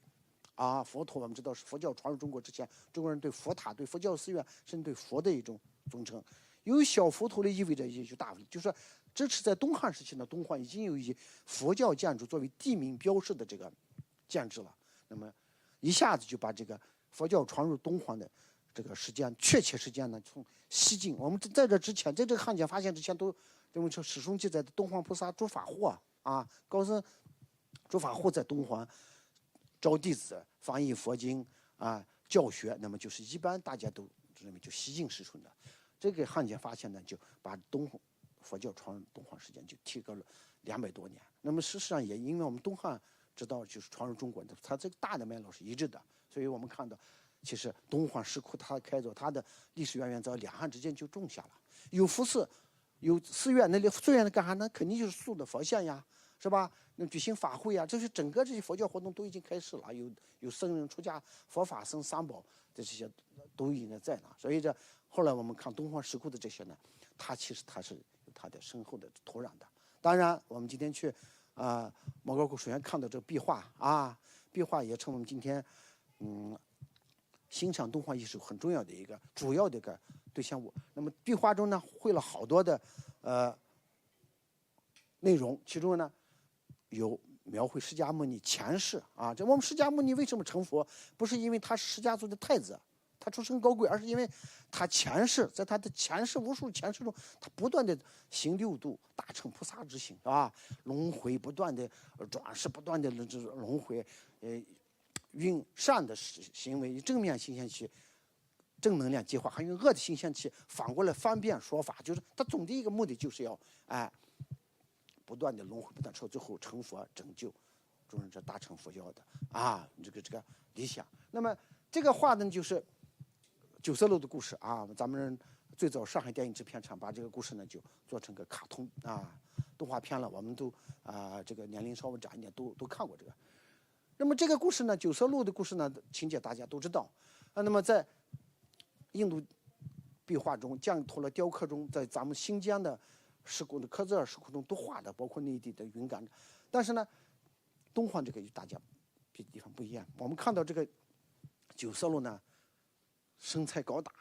Speaker 2: 佛陀我们知道是佛教传入中国之前，中国人对佛塔、对佛教寺院，甚至对佛的一种尊称。有小佛土里意味着一句大，就是说，这是在东汉时期呢，东汉已经有以佛教建筑作为地名标识的这个建制了。那么一下子就把这个佛教传入东皇的这个时间，确切时间呢，从西晋，我们在这之前，在这个汉简发现之前，都认为说史书记载的东皇菩萨诸法护高僧诸法护在东皇招弟子、翻译佛经教学，那么就是一般大家都认为就西晋时存的。这个汉简发现呢，就把佛教传入东皇时间就提高了200多年。那么事实上也因为我们东汉知道就是传入中国的，它这个大的脉络是一致的，所以我们看到其实东皇石窟它开凿，它的历史渊源在两汉之间就种下了。有佛寺，有寺院，那里寺院的干啥呢？肯定就是塑的佛像呀，是吧？那举行法会呀，这是整个这些佛教活动都已经开始了。有僧人出家，佛法僧三宝这些都应该在那。所以这后来我们看东皇石窟的这些呢，它其实它是有它的深厚的土壤的。当然，我们今天去莫高窟首先看到这个壁画壁画也成为我们今天欣赏东皇艺术很重要的一个主要的一个对象物。那么壁画中呢，绘了好多的内容，其中呢有描绘释迦牟尼前世这我们释迦牟尼为什么成佛？不是因为他是释迦族的太子，他出身高贵，而是因为他前世，在他的前世无数前世中，他不断的行6度大乘菩萨之行轮回不断的转世，不断的轮回用善的行为，正面形象去正能量计划，还用恶的形象去反过来翻遍说法，就是他总的一个目的就是要不断的轮回，不断说最后成佛拯救众人，这大乘佛教的这个理想。那么这个画呢，就是九色鹿的故事咱们最早上海电影制片厂把这个故事呢就做成个卡通动画片了，我们都这个年龄稍微长一点都看过这个。那么这个故事呢，九色鹿的故事呢，情节大家都知道啊。那么在印度壁画中、绛陀罗雕刻中，在咱们新疆的石窟的科泽尔石窟中都画的，包括内地的云冈。但是呢，东方这个与大家别的地方不一样。我们看到这个九色鹿呢，身材高大，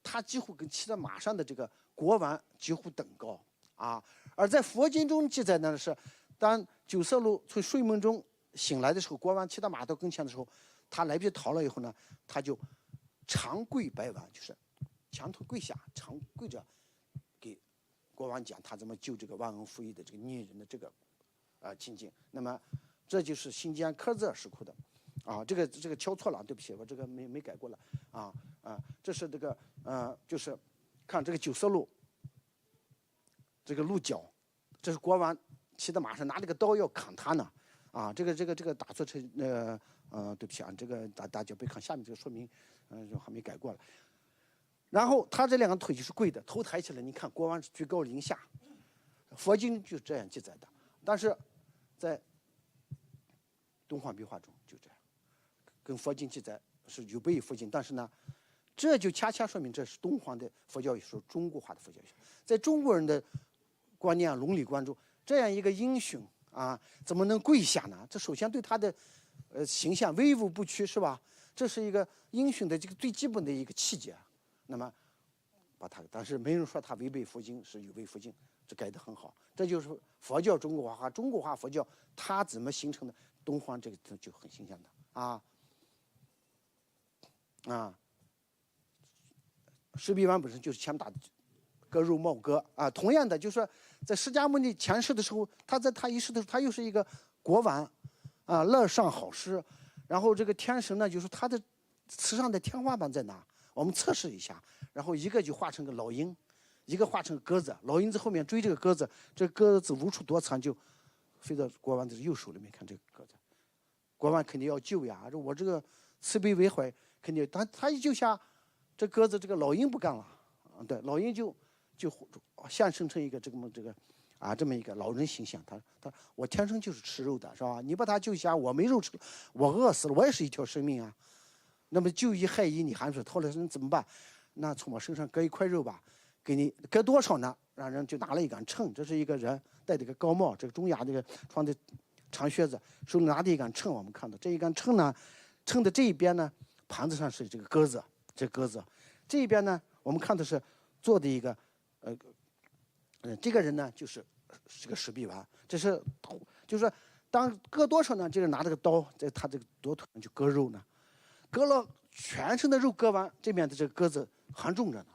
Speaker 2: 他几乎跟骑在马上的这个国王几乎等高啊。而在佛经中记载呢是，当九色鹿从睡梦中醒来的时候，国王骑到马到跟前的时候，他来不及逃了以后呢，他就长跪拜王，就是墙头跪下，长跪着给国王讲他怎么救这个忘恩负义的这个孽人的这个情景。那么这就是新疆科泽尔石窟的这个敲错了，对不起，我这个没改过了这是这个就是看这个九色鹿这个鹿角，这是国王骑在马上拿这个刀要砍他呢这个打错成对不起这个大家别看下面这个说明还没改过了。然后他这两个腿就是跪的，头抬起来，你看国王是居高临下，佛经就这样记载的，但是在东方壁画中就这样，跟佛经记载是有悖于佛经，但是呢，这就恰恰说明这是东方的佛教艺术，中国化的佛教艺术。在中国人的观念伦理观中，这样一个英雄怎么能跪下呢？这首先对他的形象威武不屈，是吧？这是一个英雄的这个最基本的一个气节。那么把他，但是没人说他违背佛经，是有违佛经，这改得很好。这就是佛教中国化，中国化佛教它怎么形成的？东方这个就很形象的石壁湾本身就是强大的割肉帽割同样的，就是说在释迦牟尼前世的时候，他在他一世的时候，他又是一个国王乐上好施，然后这个天神呢，就是他的慈上的天花板在哪？我们测试一下，然后一个就画成个老鹰，一个画成个鸽子，老鹰在后面追这个鸽子，这鸽子无处躲藏，就飞到国王的右手里面。看这个鸽子，国王肯定要救呀，我这个慈悲为怀，肯定他一救下这鸽子，这个老鹰不干了对，老鹰就现生成一个这么一个老人形象。他我天生就是吃肉的，是吧？你把他救下，我没肉吃，我饿死了，我也是一条生命啊。那么救一害一，你还是逃了人怎么办？那从我身上割一块肉吧，给你割多少呢？让人就拿了一杆秤，这是一个人戴这个高帽，这个中亚这个穿的长靴子，手里拿着一杆秤。我们看到这一杆秤呢，秤的这一边呢，盘子上是这个鸽子，这一边呢，我们看的是做的一个这个人呢就是这个石壁丸，这是就是说当割多少呢？这个拿这个刀在他这个左腿上就割肉呢。割了全身的肉，割完这边的这个鸽子还重着呢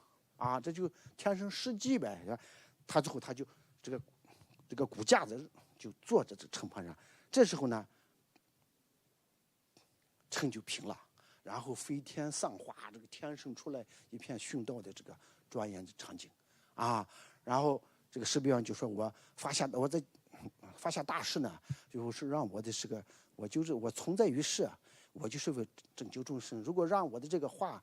Speaker 2: 这就天生施计呗。他最后他就这个骨架子就坐在这秤盘上，这时候呢秤就平了，然后飞天丧花，这个天生出来一片殉道的这个庄严的场景然后这个石壁王就说我在发下大誓呢，就是让我的我存在于世我就是为拯救众生。如果让我的这个话，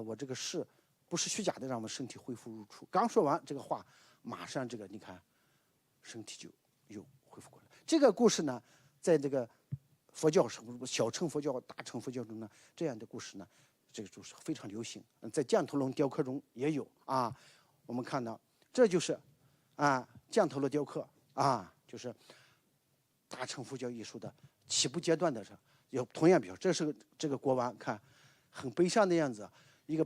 Speaker 2: 我这个事不是虚假的，让我们身体恢复如初。刚说完这个话，马上你看，身体就又恢复过来。这个故事呢，在这个佛教小乘佛教、大乘佛教中呢，这样的故事呢，这个就是非常流行。在绛陀罗雕刻中也有我们看到，这就是绛陀罗雕刻就是大乘佛教艺术的起步阶段的时候。有同样比较，这是这个国王，看很悲伤的样子，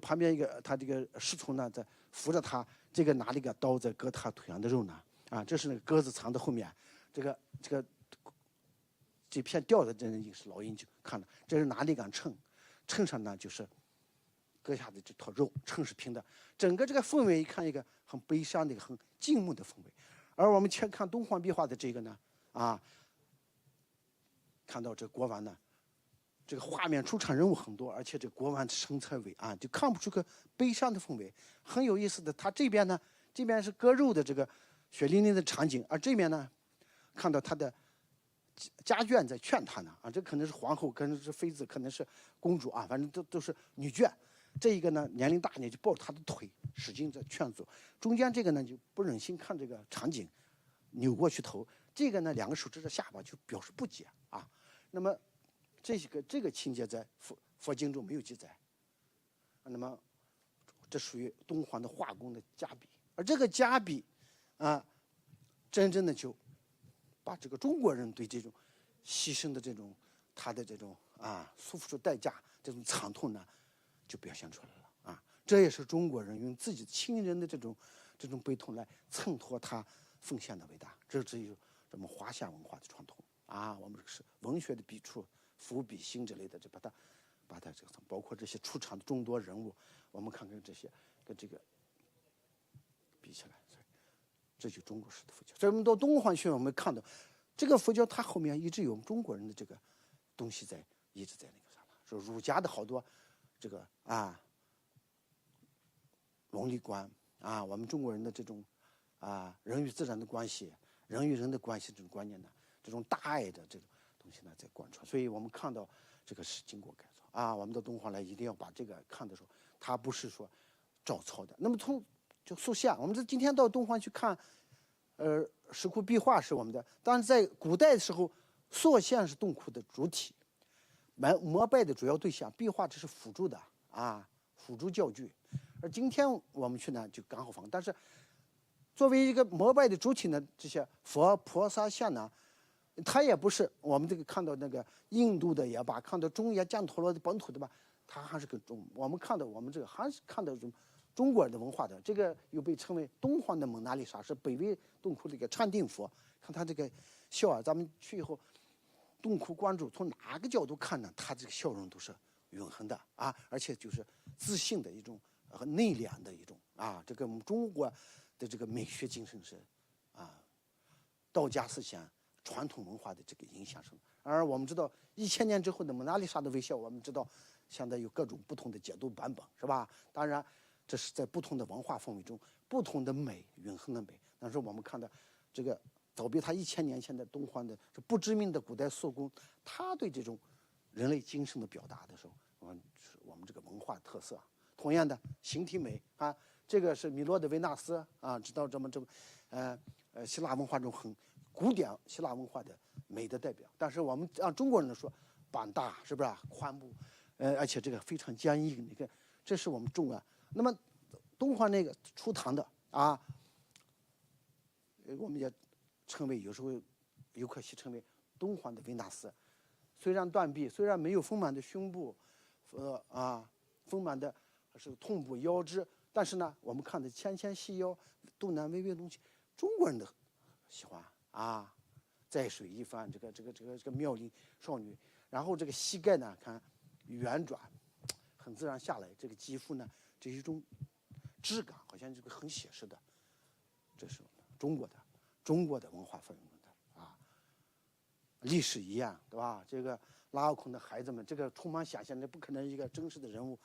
Speaker 2: 旁边一个他这个侍从呢在扶着他，这个拿了一个刀在割他腿上的肉呢这是那个鸽子藏在后面，这片掉的这是老鹰，就看了，这是拿了一杆秤，秤上呢就是割下的这坨肉，秤是平的，整个这个氛围一看一个很悲伤的一个很静穆的氛围。而我们看东方壁画的这个呢看到这国王呢，这个画面出场人物很多，而且这国王身材伟岸，就看不出个悲伤的氛围，很有意思的。他这边呢，这边是割肉的这个血淋淋的场景，而这边呢，看到他的家眷在劝他呢这可能是皇后，可能是妃子，可能是公主反正都是女眷。这一个呢年龄大呢就抱着他的腿使劲在劝阻，中间这个呢就不忍心看这个场景，扭过去头。这个呢两个手指着下巴就表示不解那么这个情节在佛经中没有记载。那么这属于东皇的画工的加笔，而这个加笔真正的就把这个中国人对这种牺牲的这种他的这种付出代价这种惨痛呢，就表现出来了这也是中国人用自己亲人的这种悲痛来衬托他奉献的伟大。这只有咱们华夏文化的传统我们是文学的笔触、伏笔心之类的，就把它这个包括这些出场的众多人物，我们看看这些跟这个比起来，这就是中国式的佛教。所以我们到东方去，我们看到这个佛教它后面一直有中国人的这个东西一直在那个啥了。说儒家的好多这个伦理观我们中国人的这种人与自然的关系、人与人的关系这种观念呢，这种大爱的这种东西呢在贯穿。所以我们看到这个是经过改造我们到东方来一定要把这个看的时候，它不是说照抄的。那么从就塑像，我们今天到东方去看石窟壁画是我们的，但是在古代的时候，塑像是洞窟的主体，膜拜的主要对象，壁画只是辅助的辅助教具。而今天我们去呢就刚好放，但是作为一个膜拜的主体呢，这些佛菩萨像呢，它也不是我们这个看到那个印度的也罢，看到中亚犍陀罗的本土的吧，它还是跟我们看到我们这个还是看到中国人的文化的。这个又被称为东方的蒙娜丽莎，是北魏洞窟的一个禅定佛。看他这个笑咱们去以后洞窟关注，从哪个角度看呢，他这个笑容都是永恒的而且就是自信的一种和内敛的一种这个我们中国的这个美学精神是道家思想传统文化的这个影响上。而我们知道1000年之后的蒙娜丽莎的微笑，我们知道现在有各种不同的解读版本，是吧？当然这是在不同的文化氛围中不同的美，永恒的美。但是我们看到这个早比他1000年前的东方的不知名的古代塑工，他对这种人类精神的表达的时候，我们这个文化特色。同样的形体美这个是米洛的维纳斯知道这么希腊文化中很古典希腊文化的美的代表。但是我们让中国人说膀大，是不是宽部而且这个非常坚硬，你看这是我们中国。那么东方那个出唐的我们也称为有时候有可惜称为东方的维纳斯。虽然断臂，虽然没有丰满的胸部丰满的是痛部腰肢，但是呢我们看的纤纤细腰，肚腩微微隆起，中国人的喜欢在水一番，这个妙龄少女，然后这个膝盖呢看圆转很自然下来，这个肌肤呢这是一种质感，好像这个很写实的。这是中国的文化氛围的历史一样，对吧？这个拉奥孔的孩子们，这个充满想象，这不可能一个真实的人物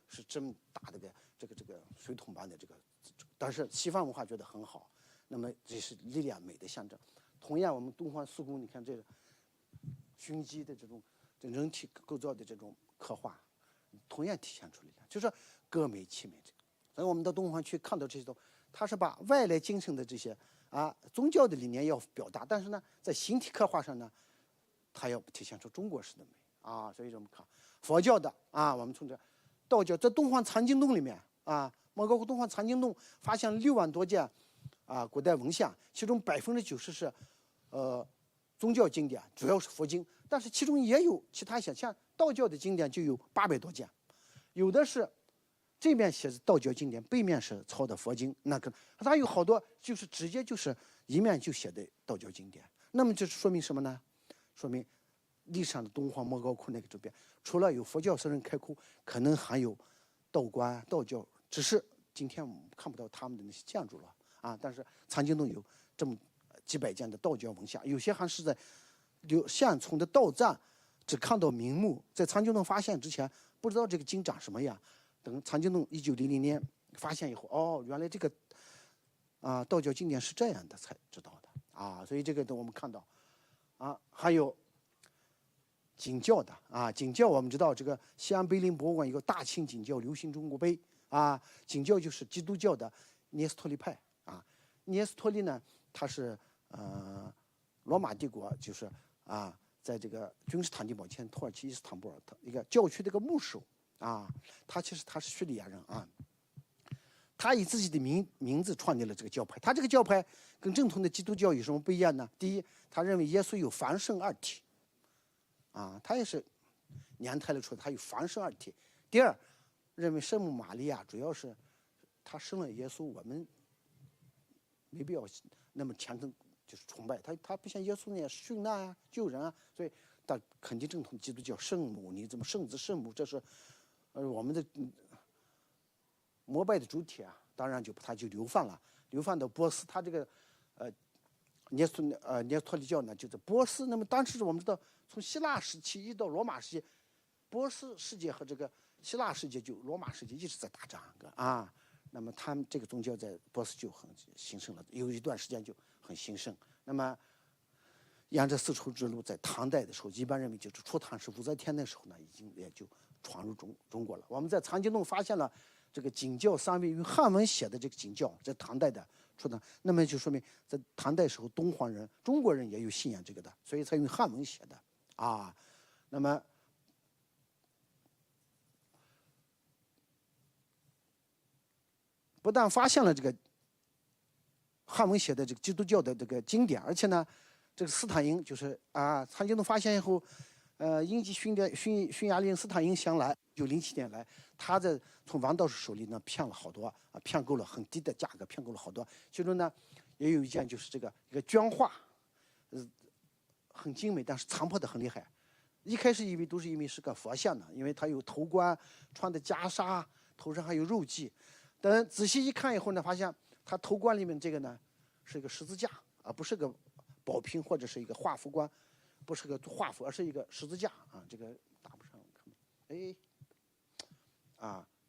Speaker 2: 是这么大的这个水桶般的这个，但是西方文化觉得很好。那么这是力量美的象征。同样我们东方塑工，你看这个胸肌的这种人体构造的这种刻画，同样体现出力量，就是各美其美。所以我们到东方去看到这些东西，它是把外来精神的这些宗教的理念要表达，但是呢在形体刻画上呢，它要体现出中国式的美所以我们看佛教的我们从这道教在东方藏经洞里面莫高窟东方藏经洞发现了6万多件古代文像，其中90%是宗教经典，主要是佛经，但是其中也有其他像道教的经典就有800多件，有的是这面写着道教经典，背面是抄的佛经，那个它有好多就是直接就是一面就写的道教经典。那么这说明什么呢？说明历史上的东方莫高窟那个周边，除了有佛教僧人开窟，可能还有道观、道教，只是今天我们看不到他们的那些建筑了但是藏经洞有这么几百件的道教文像，有些还是在现存的道藏只看到名目，在藏经洞发现之前不知道这个经长什么样。等藏经洞1900年发现以后，原来这个道教经典是这样的，才知道的所以这个等我们看到还有景教的景教我们知道这个西安碑林博物馆有个大清景教流行中国碑景教就是基督教的聂斯托利派聂斯托利呢，他是罗马帝国就是在这个君士坦丁堡前土耳其伊斯坦布尔一个教区的一个牧首啊，他其实他是叙利亚人啊。他以自己的名字创立了这个教派。他这个教派跟正统的基督教有什么不一样呢？第一，他认为耶稣有凡圣二体，啊，他也是年胎了出来，他有凡圣二体。第二，认为圣母玛利亚主要是他生了耶稣，我们没必要那么虔诚就是崇拜他，他不像耶稣那样殉难啊、救人啊，所以他肯定正统基督教圣母，你怎么圣子圣母，这是我们的膜拜的主体啊，当然他就流放了，流放到波斯。他这个涅斯托利教呢，就在波斯。那么当时我们知道，从希腊时期一到罗马时期，波斯世界和这个希腊世界就罗马世界一直在打仗啊。那么他们这个宗教在波斯就很兴盛了，有一段时间就很兴盛。那么沿着丝绸之路，在唐代的时候，一般认为就是初唐是武则天的时候呢，已经也就闯入中国了。我们在藏经洞发现了这个景教三位用汉文写的这个景教，在唐代的出的，那么就说明在唐代时候，东方人、中国人也有信仰这个的，所以才用汉文写的啊。那么不但发现了这个汉文写的这个基督教的这个经典，而且呢，这个斯坦因就是藏经洞发现以后，英吉匈牙利人斯坦因想来，907年来，他从王道士手里呢骗了好多骗够了很低的价格，骗够了好多。其中呢，也有一件就是这个一个绢画，很精美，但是残破的很厉害。一开始以为都是因为是个佛像呢，因为他有头冠，穿的袈裟，头上还有肉髻。等仔细一看以后呢，发现他头冠里面这个呢是一个十字架，而不是个宝瓶或者是一个画符冠，不是个画符，而是一个十字架啊。这个打不上，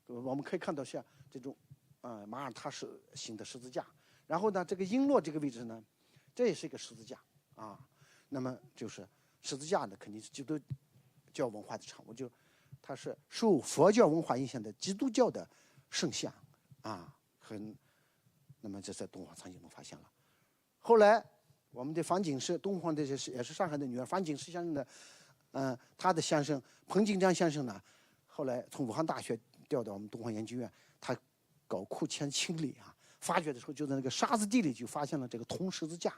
Speaker 2: 我们可以看到像这种马耳他式型的十字架。然后呢，这个璎珞这个位置呢，这也是一个十字架啊。那么就是十字架呢，肯定是基督教文化的产物，就它是受佛教文化影响的基督教的圣像啊，那么这在敦煌藏经洞发现了。后来我们的房景师，敦煌的也是上海的女儿房景师先生的，他的先生彭景章先生呢，后来从武汉大学调到我们敦煌研究院，他搞库阡清理啊，发掘的时候就在那个沙子地里就发现了这个铜十字架，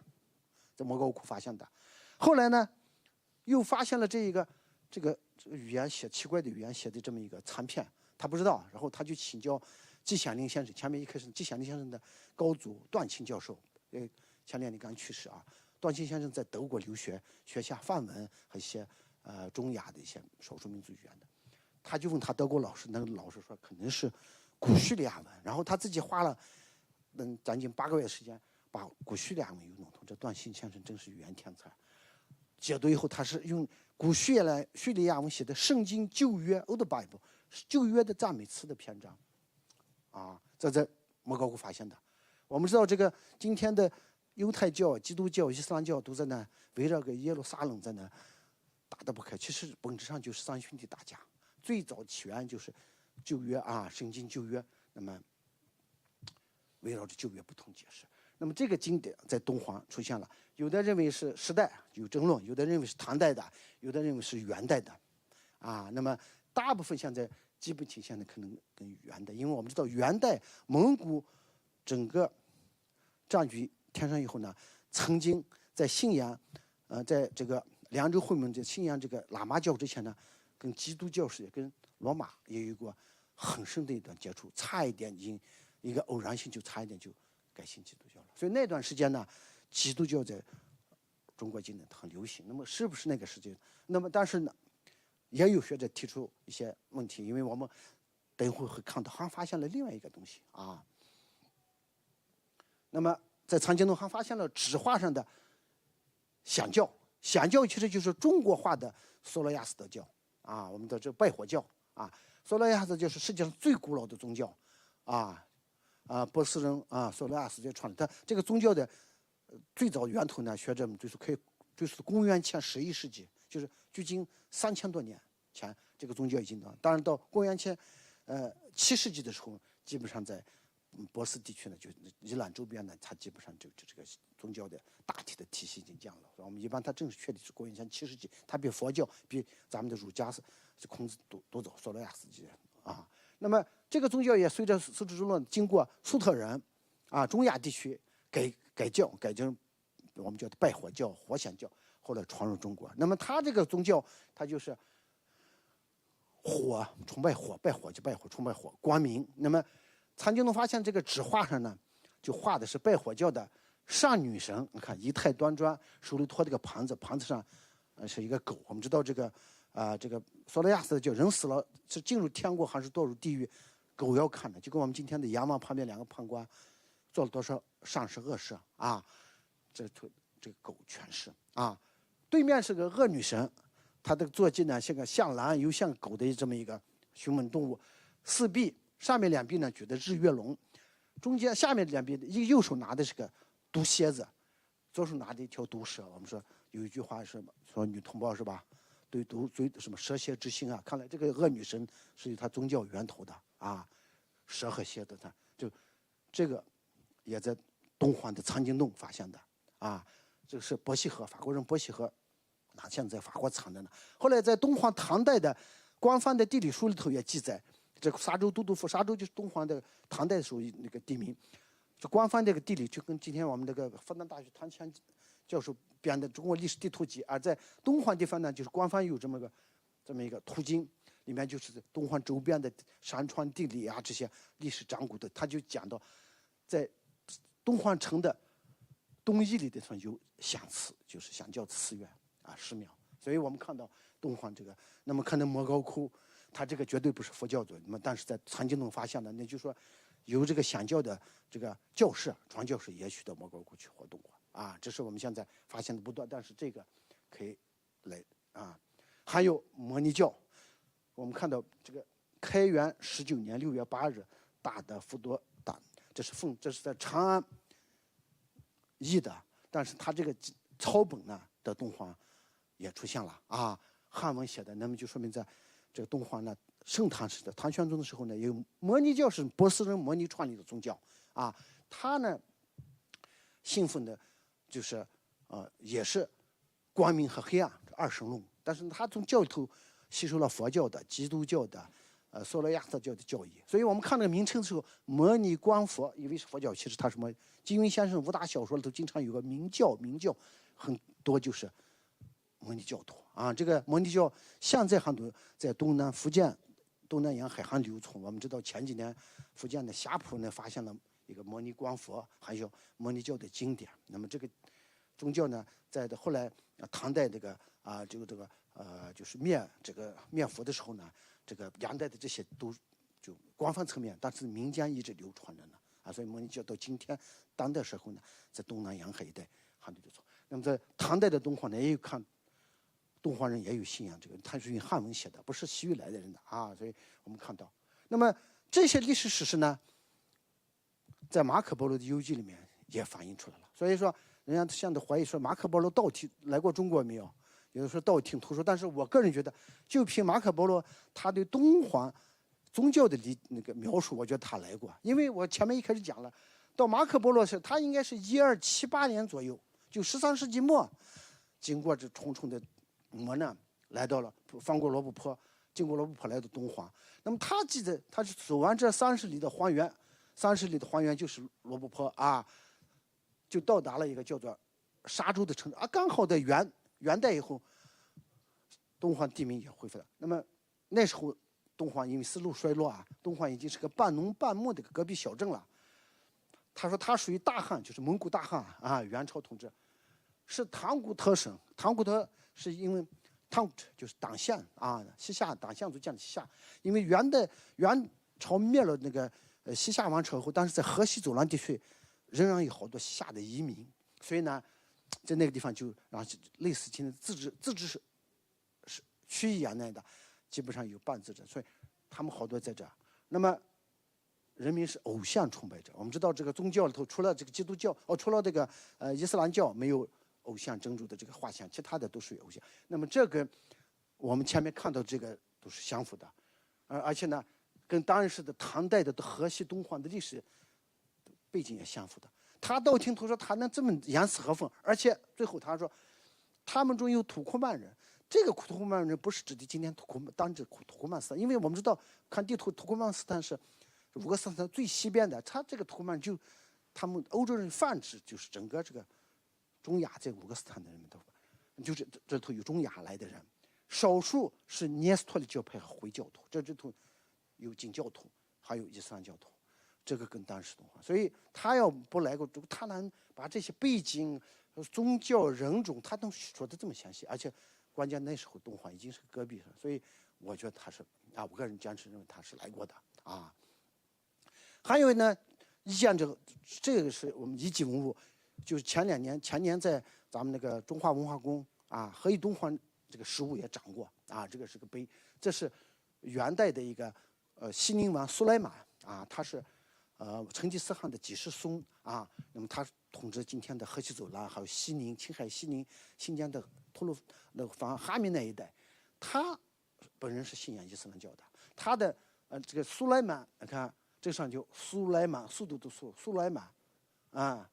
Speaker 2: 在莫高窟发现的。后来呢，又发现了这个语言奇怪的语言写的这么一个残片，他不知道，然后他就请教季羡林先生。前面一开始季羡林先生的高祖段祺教授，前2年刚去世啊。段祺先生在德国留学，学下梵文和一些中亚的一些少数民族语言的。他就问他德国老师，那个老师说可能是古叙利亚文，然后他自己花了将近8个月时间把古叙利亚文又弄通。这段祺先生真是语言天才。解读以后，他是用古叙利亚文写的《圣经旧约》（Old Bible） 旧约的赞美词的篇章啊，在莫高窟发现的。我们知道这个今天的犹太教、基督教、伊斯兰教都在那围绕个耶路撒冷在那打得不可，其实本质上就是三兄弟打架。最早起源就是旧约圣经旧约，那么围绕着旧约不同解释。那么这个经典在敦煌出现了，有的认为是时代有争论，有的认为是唐代的，有的认为是元代的，那么大部分现在基本体现的可能跟元代，因为我们知道元代蒙古整个占据天山以后呢，曾经在信仰，在这个凉州会盟这信仰这个喇嘛教之前呢，跟基督教是跟罗马也有过很深的一段接触，差一点一个偶然性就差一点就改信基督教了。所以那段时间呢，基督教在中国境内很流行。那么是不是那个时间？那么但是呢，也有学者提出一些问题，因为我们等会会看到还发现了另外一个东西啊。那么在藏经洞还发现了纸画上的显教，显教其实就是中国化的索罗亚斯德教我们的这拜火教索罗亚斯德教是世界上最古老的宗教波斯人索罗亚斯德创立。他这个宗教的最早源头呢，学者们可以追溯公元前11世纪，就是距今3000多年前，这个宗教已经当然到公元前7世纪的时候，基本上在波斯地区呢，就伊朗周边呢，它基本上这个宗教的大体的体系已经降了。我们一般它正式确立是公元前70纪，它比佛教比咱们的儒家是孔子多走，索罗亚斯基啊。那么这个宗教也随着丝绸之路经过粟特人啊中亚地区改成我们叫拜火教、火显教，后来传入中国。那么它这个宗教，它就是火，崇拜火，拜火就拜火，崇拜火，光明。那么蔡京东发现这个纸画上呢，就画的是拜火教的上女神。你看仪态端庄，手里托这个盘子，盘子上是一个狗。我们知道这个这个索罗亚斯叫人死了是进入天国还是堕入地狱，狗要看的，就跟我们今天的阎王旁边两个判官做了多少善事恶事啊，这个狗诠释啊。对面是个恶女神，她的坐骑呢像个像狼又像狗的这么一个凶猛动物，四臂上面两臂呢举的日月龙，中间下面两臂一个右手拿的是个毒蝎子，左手拿的一条毒蛇。我们说有一句话是说女同胞是吧，对毒嘴什么蛇蝎之心啊，看来这个恶女神是有她宗教源头的啊，蛇和蝎子它就这个也在东环的藏经洞发现的啊，这个是伯希和法国人伯希和哪现在法国藏的呢？后来在东环唐代的官方的地理书里头也记载。这个沙州都督府，沙州就是东环的唐代属于那个地名，就官方这个地理就跟今天我们这个复旦大学唐谦教授编的《中国历史地图集》，而在东环地方呢，就是官方有这么一个图经，里面就是东环周边的山川地理啊这些历史掌古的，他就讲到，在东环城的东翼里的地方有响祠，就是响教寺院啊寺庙，所以我们看到东环这个，那么看到莫高窟。它这个绝对不是佛教徒，那么但是在藏经洞发现的，那就是说由这个响教的这个教士、传教士也许到莫高窟去活动过啊，这是我们现在发现的不多，但是这个可以来啊。还有摩尼教，我们看到这个开元19年6月8日大的福多大，这是在长安译的，但是它这个草本呢的东皇也出现了啊，汉文写的，那么就说明在这个东皇呢，盛唐时的唐玄宗的时候呢，有摩尼教是波斯人摩尼创立的宗教啊，他呢信奉的就是也是光明和黑暗这二神论，但是他从教里头吸收了佛教的、基督教的、索罗亚斯教的教义，所以我们看这个名称的时候，摩尼光佛，以为是佛教，其实他什么？金庸先生武打小说里头经常有个明教，很多就是摩尼教徒啊。这个摩尼教现在很多在东南福建、东南沿海还流传。我们知道前几年福建的霞浦呢发现了一个摩尼光佛，还有摩尼教的经典。那么这个宗教呢，在后来唐代这个就是灭佛的时候呢，这个两代的这些都就官方层面，但是民间一直流传着呢啊。所以摩尼教到今天当代时候呢，在东南沿海一带还流传。那么在唐代的东皇呢，也有看。东皇人也有信仰这个，他是用汉文写的，不是西域来的人的啊，所以我们看到，那么这些历史史实呢，在马可波罗的游记里面也反映出来了。所以说，人家现在怀疑说马可波罗到底来过中国没有？有的说道听途说，但是我个人觉得，就凭马可波罗他对东皇宗教的那个描述，我觉得他来过，因为我前面一开始讲了，到马可波罗是他应该是1278年左右，就13世纪末，经过这重重的磨难，来到了翻过罗布泊，经过罗布泊来到东皇。那么他记得他是走完这30里的荒原，30里的荒原就是罗布泊啊，就到达了一个叫做沙洲的城市啊。刚好在元代以后，东皇地名也恢复了。那么那时候东皇因为丝路衰落啊，东皇已经是个半农半牧的隔壁小镇了。他说他属于大汉，就是蒙古大汉啊，元朝统治，是唐古特省。唐古特是因为唐就是党项啊，西夏党项族建的西夏，因为元朝灭了那个西夏王朝后，但是在河西走廊地区仍然有好多西夏的移民，所以呢，在那个地方就让类似今天自治是区一样的，基本上有半自治，所以他们好多在这儿。那么人民是偶像崇拜者。我们知道这个宗教里头，除了这个基督教除了这个伊斯兰教没有偶像真主的这个画像，其他的都是偶像。那么这个我们前面看到这个都是相符的，而且呢，跟当时的唐代的河西东皇的历史背景也相符的。他道听途说他能这么严丝合缝，而且最后他说，他们中有土库曼人。这个土库曼人不是指的今天当地土库曼斯坦，因为我们知道看地图，土库曼斯坦是乌克斯坦最西边的，他这个土库曼他们欧洲人泛指就是整个这个中亚这乌克斯坦的人们都，就是这头有中亚来的人，少数是涅斯托的教派和回教徒，这头有景教徒，还有伊斯兰教徒，这个跟当时东方，所以他要不来过，他能把这些背景、宗教、人种，他能说的这么详细，而且关键那时候东方已经是戈壁了，所以我觉得他是我个人坚持认为他是来过的啊。还有呢，一见这个是我们一级文物，就是前年在咱们那个中华文化宫啊，和一东方这个实物也展过啊，这个是个碑，这是元代的一个西宁王苏莱曼啊，他是成吉思汗的几世孙啊，那么他统治今天的河西走廊，还有西宁、青海、西宁、新疆的吐鲁那个方哈密那一带，他本人是信仰伊斯兰教的，他的这个苏莱曼，你看这上就苏莱曼，速度的速，苏莱曼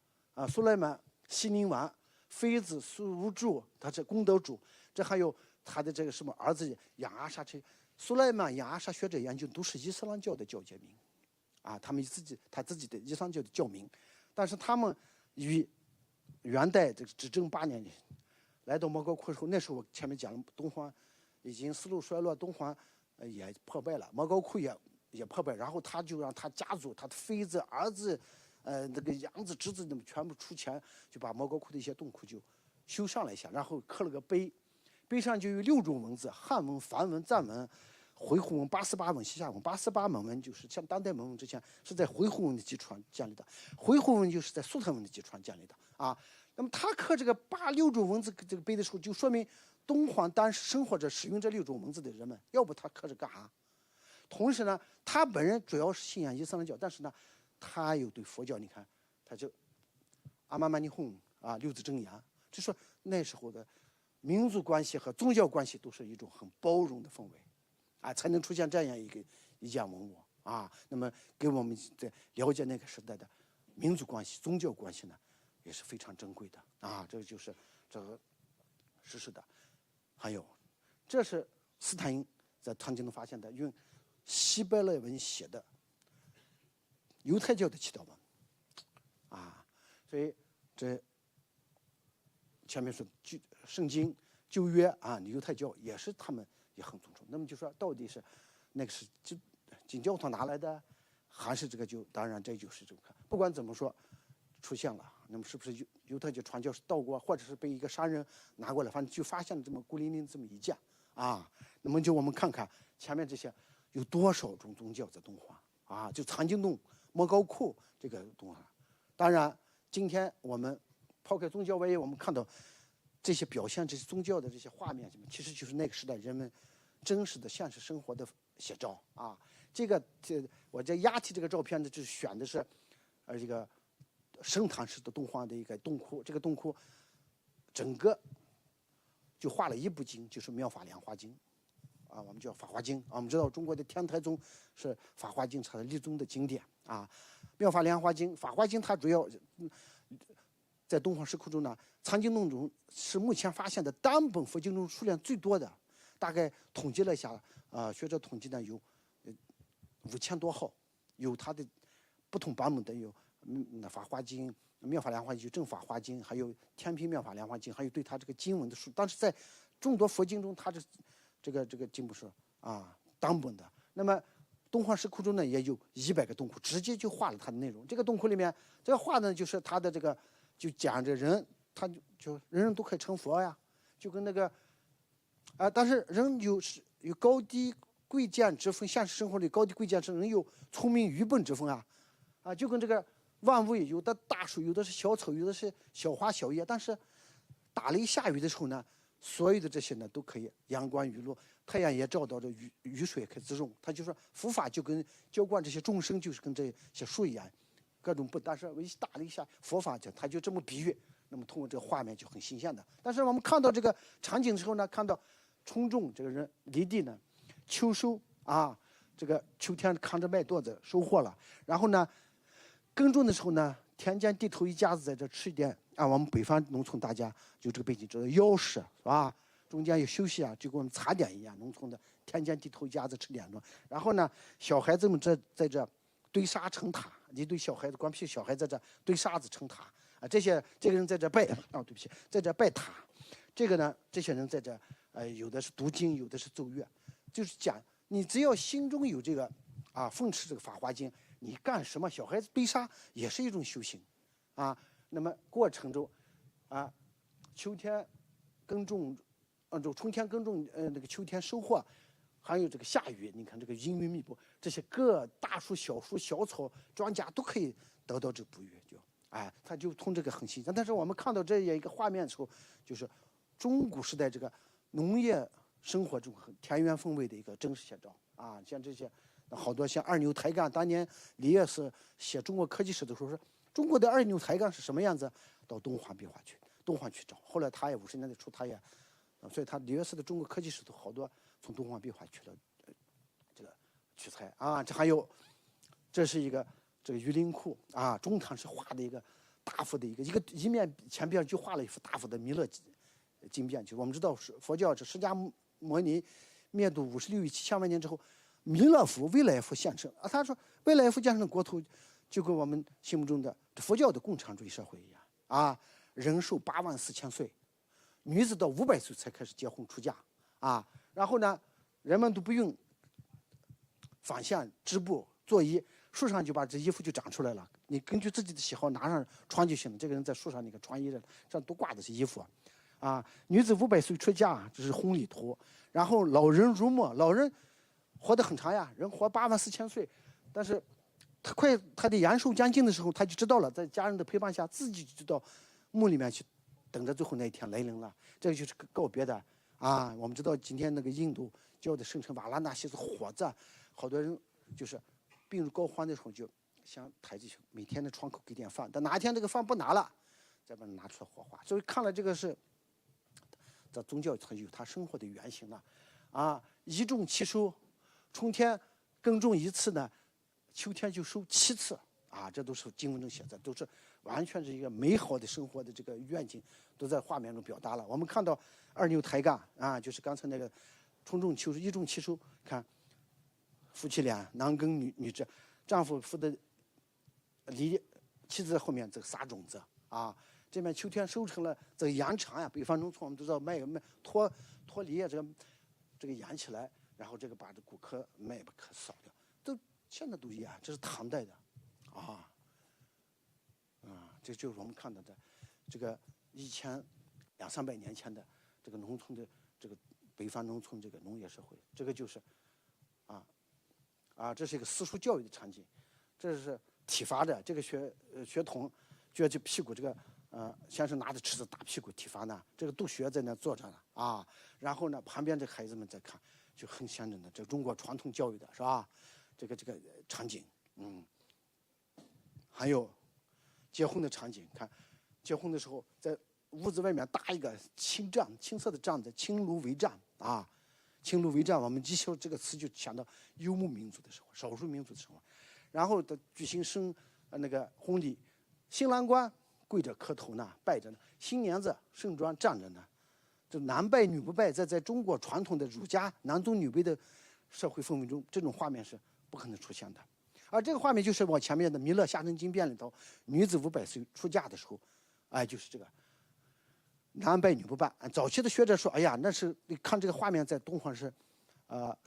Speaker 2: 苏莱曼西宁王妃子苏无柱，他是功德主，这还有他的这个什么儿子雅阿沙，这苏莱曼、雅阿沙学者研究都是伊斯兰教的教界名啊，他自己的伊斯兰教的教名，但是他们于元代这个至正8年来到莫高窟后，那时候我前面讲了，东皇已经丝路衰落，东皇也破败了，莫高窟也破败，然后他就让他家族、他的妃子、儿子，那个养子、侄子，那么全部出钱，就把莫高窟的一些洞窟就修缮了一下，然后刻了个碑，碑上就有6种文字：汉文、梵文、藏文、回鹘文、八思巴文、西夏文。八思巴文就是像当代蒙文之前是在回鹘文的基础上建立的，回鹘文就是在粟特文的基础上建立的啊。那么他刻这个6种文字这个碑的时候，就说明东皇当时生活着使用这6种文字的人们，要不他刻着干啥？同时呢，他本人主要是信仰伊斯兰教，但是呢，他又对佛教，你看，他就阿玛曼尼哄啊，6字真言，就说那时候的民族关系和宗教关系都是一种很包容的氛围，啊，才能出现这样一件文物啊。那么给我们在了解那个时代的民族关系、宗教关系呢，也是非常珍贵的啊。这就是这个实施的。还有，这是斯坦因在唐吉苨发现的用希伯来文写的犹太教的祈祷文啊，所以这前面说圣经旧约啊，犹太教也是他们也很尊重。那么就说到底是那个是景教堂拿来的，还是这个当然这就是这个不管怎么说出现了，那么是不是犹太教传教士到过，或者是被一个商人拿过来，反正就发现了这么孤零零这么一件啊。那么我们看看前面这些有多少种宗教在东皇啊，就藏经洞、莫高窟这个东皇。当然今天我们抛开宗教外，我们看到这些表现这些宗教的这些画面，其实就是那个时代人们真实的现实生活的写照啊。我这压题这个照片呢，就是选的是这个盛唐式的东皇的一个洞窟，这个洞窟整个就画了一部经，就是《妙法莲华经》啊，我们叫《法华经》啊。我们知道中国的天台宗是《法华经》，它是立宗的经典啊。《妙法莲华经》《法华经》它主要在东皇石窟中呢，藏经洞中是目前发现的单本佛经中数量最多的，大概统计了一下，学者统计呢有5000多号，有它的不同版本的有《法华经》、《妙法莲华经》、《正法华经》，还有《天品妙法莲华经》，还有对它这个经文的数。但是在众多佛经中，它这个经不是单本的。那么东皇石窟中呢，也有100个洞窟，直接就画了它的内容。这个洞窟里面，这个画呢，就是它的这个就讲着人，他就人人都可以成佛呀，就跟那个但是人有高低贵贱之分，现实生活里高低贵贱之分，人有聪明愚笨之分就跟这个万物有的大树，有的是小草，有的是小花小叶，但是打雷下雨的时候呢，所有的这些呢都可以阳光雨露，太阳也照到这雨水也可以滋润。他就说佛法就跟浇灌这些众生，就是跟这些树一样，各种不，但是一打了一下佛法他就这么比喻，那么通过这个画面就很新鲜的。但是我们看到这个场景的时候呢，看到冲种这个人犁地呢，秋收这个秋天扛着麦垛子收获了，然后呢耕种的时候呢，田间地头一家子在这吃一点啊，我们北方农村大家就这个背景知道腰食是吧？中间有休息啊，就跟我们茶点一样，农村的田间地头一家子吃点钟。然后呢，小孩子们在这堆沙成塔，一堆小孩子，光屁小孩在这堆沙子成塔啊。这个人在这拜啊，对不起，在这拜塔。这个呢，这些人在这有的是读经，有的是奏乐，就是讲你只要心中有这个啊，奉持这个《法华经》，你干什么？小孩子堆沙也是一种修行啊。那么过程中啊，秋天耕种。就春天耕种，那个秋天收获，还有这个下雨，你看这个阴云密布，这些各大树、小树、小草、庄稼都可以得到这个哺育，它就从这个很形象。但是我们看到这样一个画面的时候，就是中古时代这个农业生活中很田园风味的一个真实写照啊。像这些好多像二牛抬杠，当年李晔是写中国科技史的时候说，中国的二牛抬杠是什么样子？到东华壁画去找。后来他也50年代初他也。所以他李晔是的中国科技史都好多从东方壁画去了这个取材啊。这还有，这是一个这个榆林库啊，中堂是画的一个大幅的一面前边就画了一幅大幅的弥勒经变。就我们知道佛教这释迦牟尼灭度56亿7千万年之后，弥勒佛未来佛现身啊。他说未来佛现身的国土就跟我们心目中的佛教的共产主义社会一样啊，人寿84000岁。女子到500岁才开始结婚出嫁啊，然后呢，人们都不用纺线织布做衣，树上就把这衣服就长出来了，你根据自己的喜好拿上穿就行了。这个人在树上，你看穿衣着，上都挂的是衣服啊。女子500岁出嫁，这是婚礼图。然后老人入墓，老人活得很长呀，人活84000岁，但是他的阳寿将近的时候，他就知道了，在家人的陪伴下，自己就知道墓里面去。等着最后那一天来临了，这个就是告别的啊。我们知道今天那个印度教的圣城瓦拉纳西是火葬，好多人就是病入膏肓的时候就想抬进去，每天的窗口给点饭，但哪一天这个饭不拿了，再把它拿出来火化。所以看了这个是，这宗教它有它生活的原型了啊。一种七收，春天耕种1次呢，秋天就收7次啊，这都是经文中写的，都是完全是一个美好的生活的这个愿景，都在画面中表达了。我们看到二牛抬杠啊，就是刚才那个春种秋收，一种七收，看夫妻俩男耕女织，丈夫负责犁，妻子在后面这个撒种子啊。这边秋天收成了，这个扬场呀，北方农村我们都知道卖脱犁啊，这个扬起来，然后这个把这骨壳麦把壳扫掉，都现在都一样，这是唐代的啊。这就是我们看到的这个1200-300年前的这个农村的这个北方农村这个农业社会，这个就是这是一个私塾教育的场景，这是体罚的这个学童撅起屁股，这个先是拿着尺子打屁股体罚呢，这个督学在那坐着呢啊，然后呢旁边这孩子们在看，就很象征的这中国传统教育的是吧？这个场景，还有结婚的场景，看结婚的时候在屋子外面搭一个青色的帐子，青芦苇帐啊。青芦苇帐，我们一说这个词就想到游牧民族的生活，少数民族的生活。然后的举行那个婚礼，新郎官跪着磕头呢，拜着呢，新娘子盛装站着呢。这男拜女不拜，在中国传统的儒家男尊女卑的社会氛围中，这种画面是不可能出现的。而这个画面就是我前面的《弥勒下生经变》里头，女子500岁出嫁的时候，就是这个男拜女不拜。早期的学者说，哎呀，那是你看这个画面在东方是，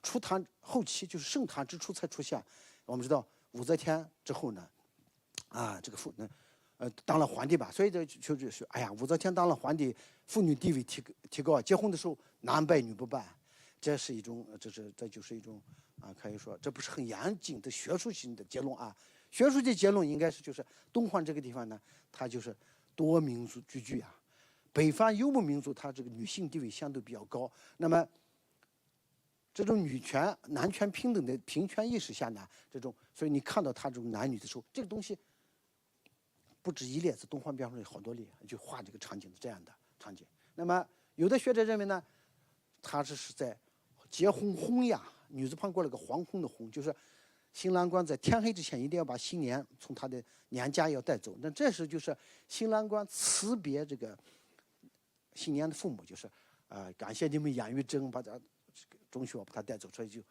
Speaker 2: 初唐后期就是盛唐之初才出现。我们知道武则天之后呢，这个当了皇帝吧，所以就是哎呀，武则天当了皇帝，妇女地位提高，结婚的时候男拜女不拜，这是一种，这就是一种可以说这不是很严谨的学术性的结论啊。学术的结论应该是就是东方这个地方呢，它就是多民族聚居啊。北方游牧民族，它这个女性地位相对比较高，那么这种女权男权平等的平权意识下呢，所以你看到他这种男女的时候，这个东西不止一列，在东方边上有好多列，就画这个场景的这样的场景。那么有的学者认为呢，他是在结婚婚呀，女字旁过了个黄昏的昏，就是新郎官在天黑之前一定要把新娘从他的娘家要带走。那这时就是新郎官辞别这个新娘的父母，就是感谢你们养育真，把他中学把他带走，所以就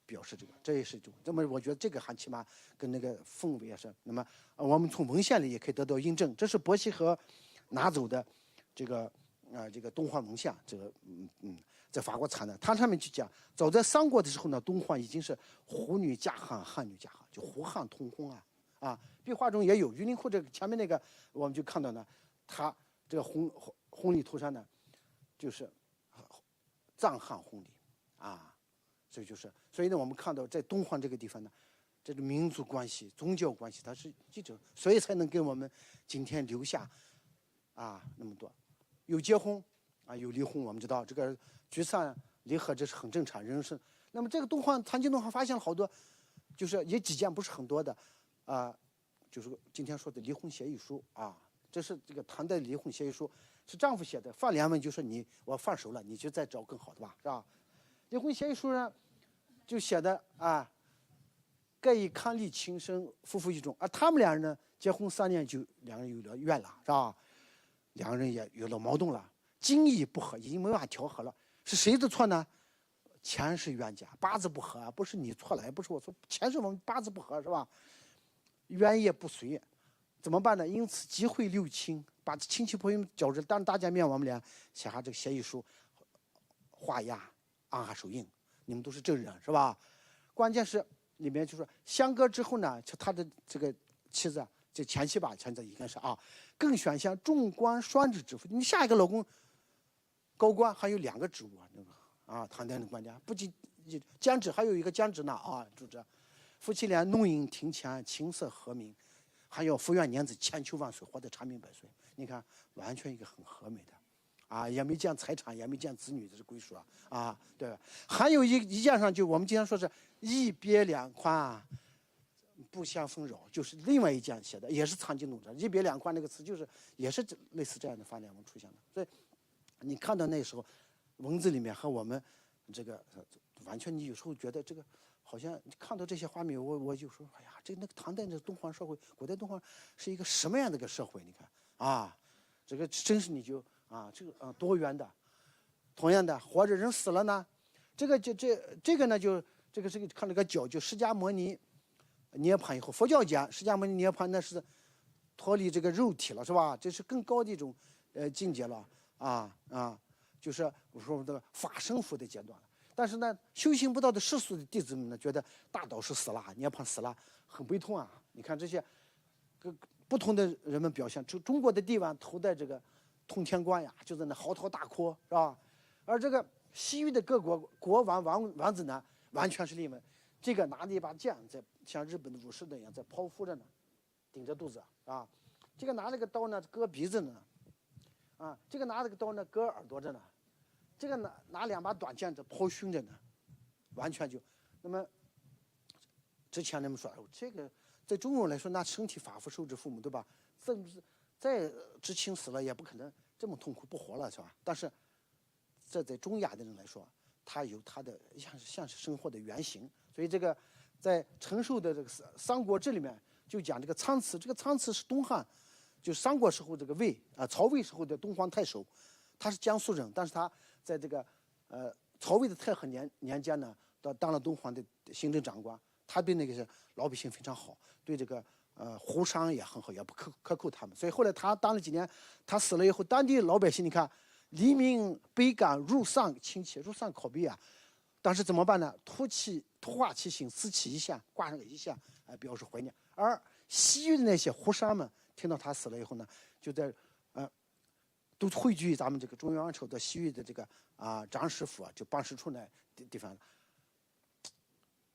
Speaker 2: 表示这也是一种。那么我觉得这个还起码跟那个氛围也是。那么我们从文献里也可以得到印证，这是伯希和拿走的这个东方文献，在法国产的。它上面就讲，早在三国的时候呢，东皇已经是胡女嫁汉，汉女嫁汉，就胡汉通婚啊。壁画中也有榆林湖这个前面那个，我们就看到呢，它这个婚礼图上呢，就是藏汉婚礼啊，所以呢，我们看到在东皇这个地方呢，这个民族关系、宗教关系，它是一种，所以才能给我们今天留下那么多，有结婚有离婚，我们知道这个聚散离合这是很正常，人生。那么这个藏经洞还发现了好多，就是也几件不是很多的就是今天说的离婚协议书这是这个唐代离婚协议书，是丈夫写的，放两文就说我放手了，你就再找更好的吧，是吧？离婚协议书上就写的各以伉俪情深，夫妇一种。他们两人呢，结婚3年就两人有了怨了，是吧？两个人也有了矛盾了，经义不合，已经没办法调和了。是谁的错呢？钱是冤家，八字不合不是你错了，也不是我错，钱是我们八字不合，是吧？冤业不遂，怎么办呢？因此集会六亲，把亲戚朋友叫着，当着大家面，我们俩写下这个协议书，画押，按下手印，你们都是证人，是吧？关键是里面就说相隔之后呢，他的这个妻子这前妻吧，现在应该是更选项众官双职之夫。你下一个老公高官还有2个职务唐代的官家不仅兼职，还有一个兼职呢主职。夫妻俩弄影庭前，琴瑟和鸣，还有福元年子，千秋万岁，活得长命百岁。你看，完全一个很和美的也没见财产，也没见子女的归属对吧？还有一件上，就我们经常说是一别两宽不相纷扰，就是另外一件写的，也是藏经洞的一别两宽那个词，就是也是类似这样的发展文出现的。所以你看到那时候文字里面和我们这个完全，你有时候觉得这个好像看到这些画面，我就说，哎呀，那个唐代的东方社会，古代东方是一个什么样的一个社会？你看这个真是你就多元的。同样的，活着人死了呢，这个呢就这个看这个脚，就释迦牟尼涅槃以后，佛教讲释迦牟尼涅槃那是脱离这个肉体了，是吧？这是更高的一种境界了就是我说这个法身佛的阶段了。但是呢，修行不到的世俗的弟子们呢，觉得大导师死了，涅槃死了，很悲痛你看这些不同的人们表现，中国的帝王头戴这个通天冠就在那嚎啕大哭，是吧？而这个西域的各国国王王子呢，完全是另外，这个拿着一把剑，在像日本的武士那样在剖腹着呢，顶着肚子这个拿着个刀呢割鼻子呢，这个拿着个刀呢割耳朵着呢。这个拿2把短剑在剖胸着呢，完全就，那么之前人们说，这个在中国来说，那身体发肤受之父母，对吧？再知青死了也不可能这么痛苦不活了，是吧？但是这在中亚的人来说，他有他的像是生活的原型，所以这个在陈寿的这个《三国志》里面就讲这个苍慈，这个苍慈是东汉，就是三国时候这个曹魏时候的东皇太守，他是江苏人，但是他在这个曹魏的太和年间呢，当了东皇的行政长官，他对那个老百姓非常好，对这个胡商也很好，也不克扣他们。所以后来他当了几年，他死了以后，当地老百姓你看黎民悲感，入丧亲戚，入丧考妣当时怎么办呢？突化其形，撕其一线，挂上个一线，表示怀念。而西域的那些胡商们听到他死了以后呢，就在都汇聚咱们这个中央朝的西域的这个长史府就办事处那地方，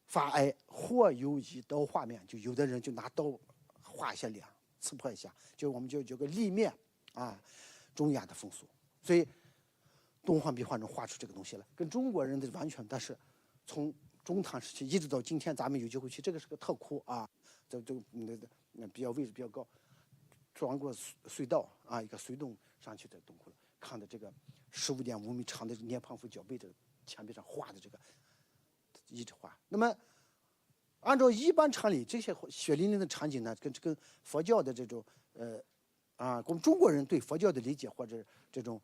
Speaker 2: 发哀，或有以刀画面，就有的人就拿刀画一下脸，刺破一下，就我们就有个立面中亚的风俗。所以东方壁画中画出这个东西来，跟中国人的完全，但是从中唐时期一直到今天，咱们有机会去，这个是个特窟这比较位置比较高，穿过隧道一个隧洞上去的洞窟了，看的这个15.5米长的涅槃佛脚背这个墙壁上画的这个一直画。那么按照一般常理，这些血淋淋的场景呢，跟佛教的这种我们中国人对佛教的理解或者这种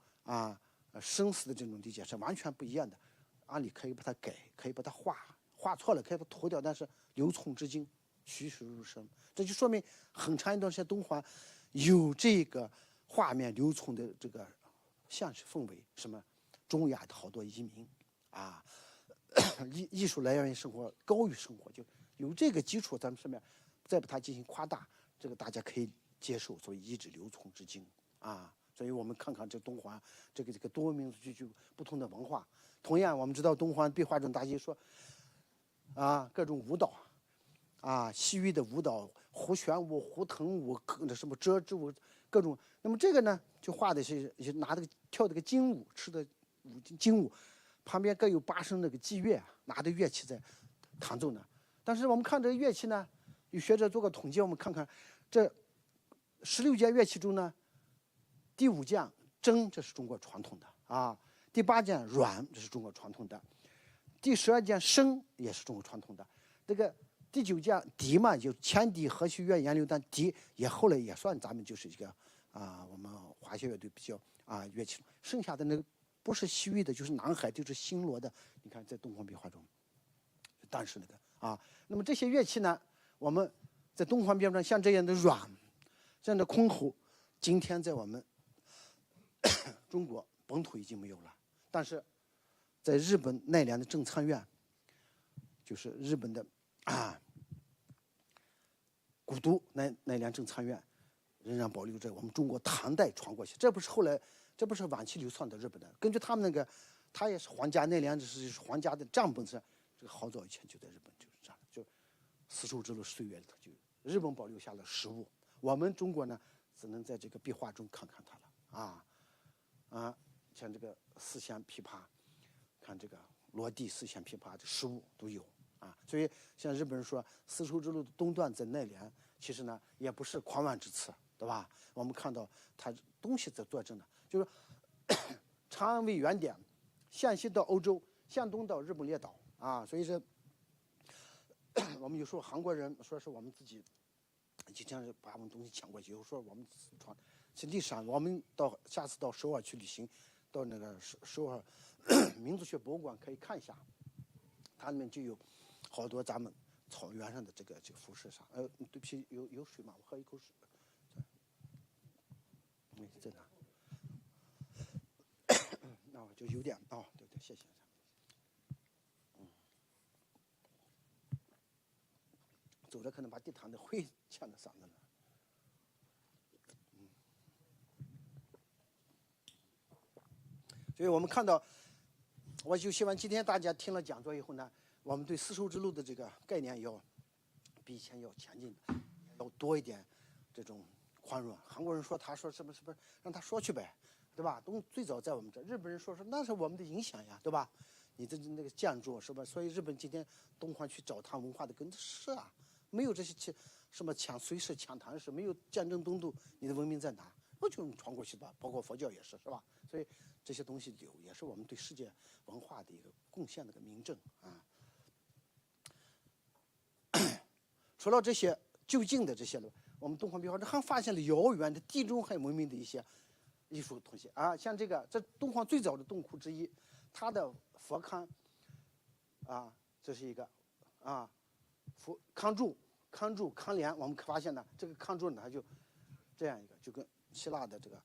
Speaker 2: 生死的这种理解是完全不一样的。按理可以把它改，可以把它画错了，可以把它涂掉，但是流从至今，栩栩如生。这就说明很长一段时间东方有这个画面流从的这个现实氛围。什么中亚的好多移民艺术来源于生活，高于生活，就有这个基础，咱们上面再把它进行夸大，这个大家可以接受，所以一直流从至今所以我们看看这东方这个多民族具不同的文化。同样，我们知道东方壁画中大家说各种舞蹈西域的舞蹈，胡旋舞、胡腾舞、什么折枝舞，各种。那么这个呢，就画的是拿跳这个金舞，吃的金舞，旁边各有8声那个祭乐，拿着乐器在弹奏呢。但是我们看这个乐器呢，有学者做个统计，我们看看这16件乐器中呢，第5件筝，这是中国传统的第8件阮，这是中国传统的，第12件笙也是中国传统的，这个第9件笛嘛，就前笛、和煦乐、言流，但笛也后来也算咱们就是一个我们华夏乐队比较乐器。剩下的那个不是西域的，就是南海，就是新罗的。你看在东方壁画中，但是那个那么这些乐器呢，我们在东方壁画上像这样的阮，这样的箜篌，今天在我们中国本土已经没有了。但是在日本奈良的正仓院，就是日本的古都奈良正仓院，仍然保留着我们中国唐代传过去。这不是晚期流传到日本的，根据他们那个，他也是皇家奈良，就是皇家的账本上，这个好早以前就在日本就是这样，就丝绸之路岁月里头就日本保留下了实物，我们中国呢只能在这个壁画中看看它了像这个4弦琵琶，看这个罗地4弦琵琶的实物都有所以像日本人说丝绸之路的东段在奈良，其实呢也不是狂妄之词，对吧？我们看到它东西在作证的，就是长安为原点，向西到欧洲，向东到日本列岛所以说我们有时候韩国人说是我们自己经常把我们东西抢过去，有时候我们传，其实历史上我们下次到首尔去旅行，到那个首尔民族学博物馆可以看一下，它里面就有好多咱们草原上的这个服饰上。对不起，有水吗？我喝一口水。在哪？就有点对，谢谢。走着可能把地毯的灰呛到嗓子了。所以我们看到，我就希望今天大家听了讲座以后呢，我们对丝绸之路的这个概念要比以前要前进，要多一点这种宽容。韩国人说他说什么让他说去呗，对吧？最早在我们这，日本人说那是我们的影响呀，对吧？你的那个建筑是吧？所以日本今天东方去找他文化的根是没有这些什么随时抢滩史，没有战争东渡，你的文明在哪？我就传过去吧，包括佛教也是吧？所以这些东西也是我们对世界文化的一个贡献的一个明证除了这些就近的这些了，我们东方壁画还发现了遥远的地中海文明的一些艺术东西像这东方最早的洞窟之一，它的佛龛这是一个龛柱、龛帘，我们发现呢，这个龛柱呢，它就这样一个，就跟希腊的这个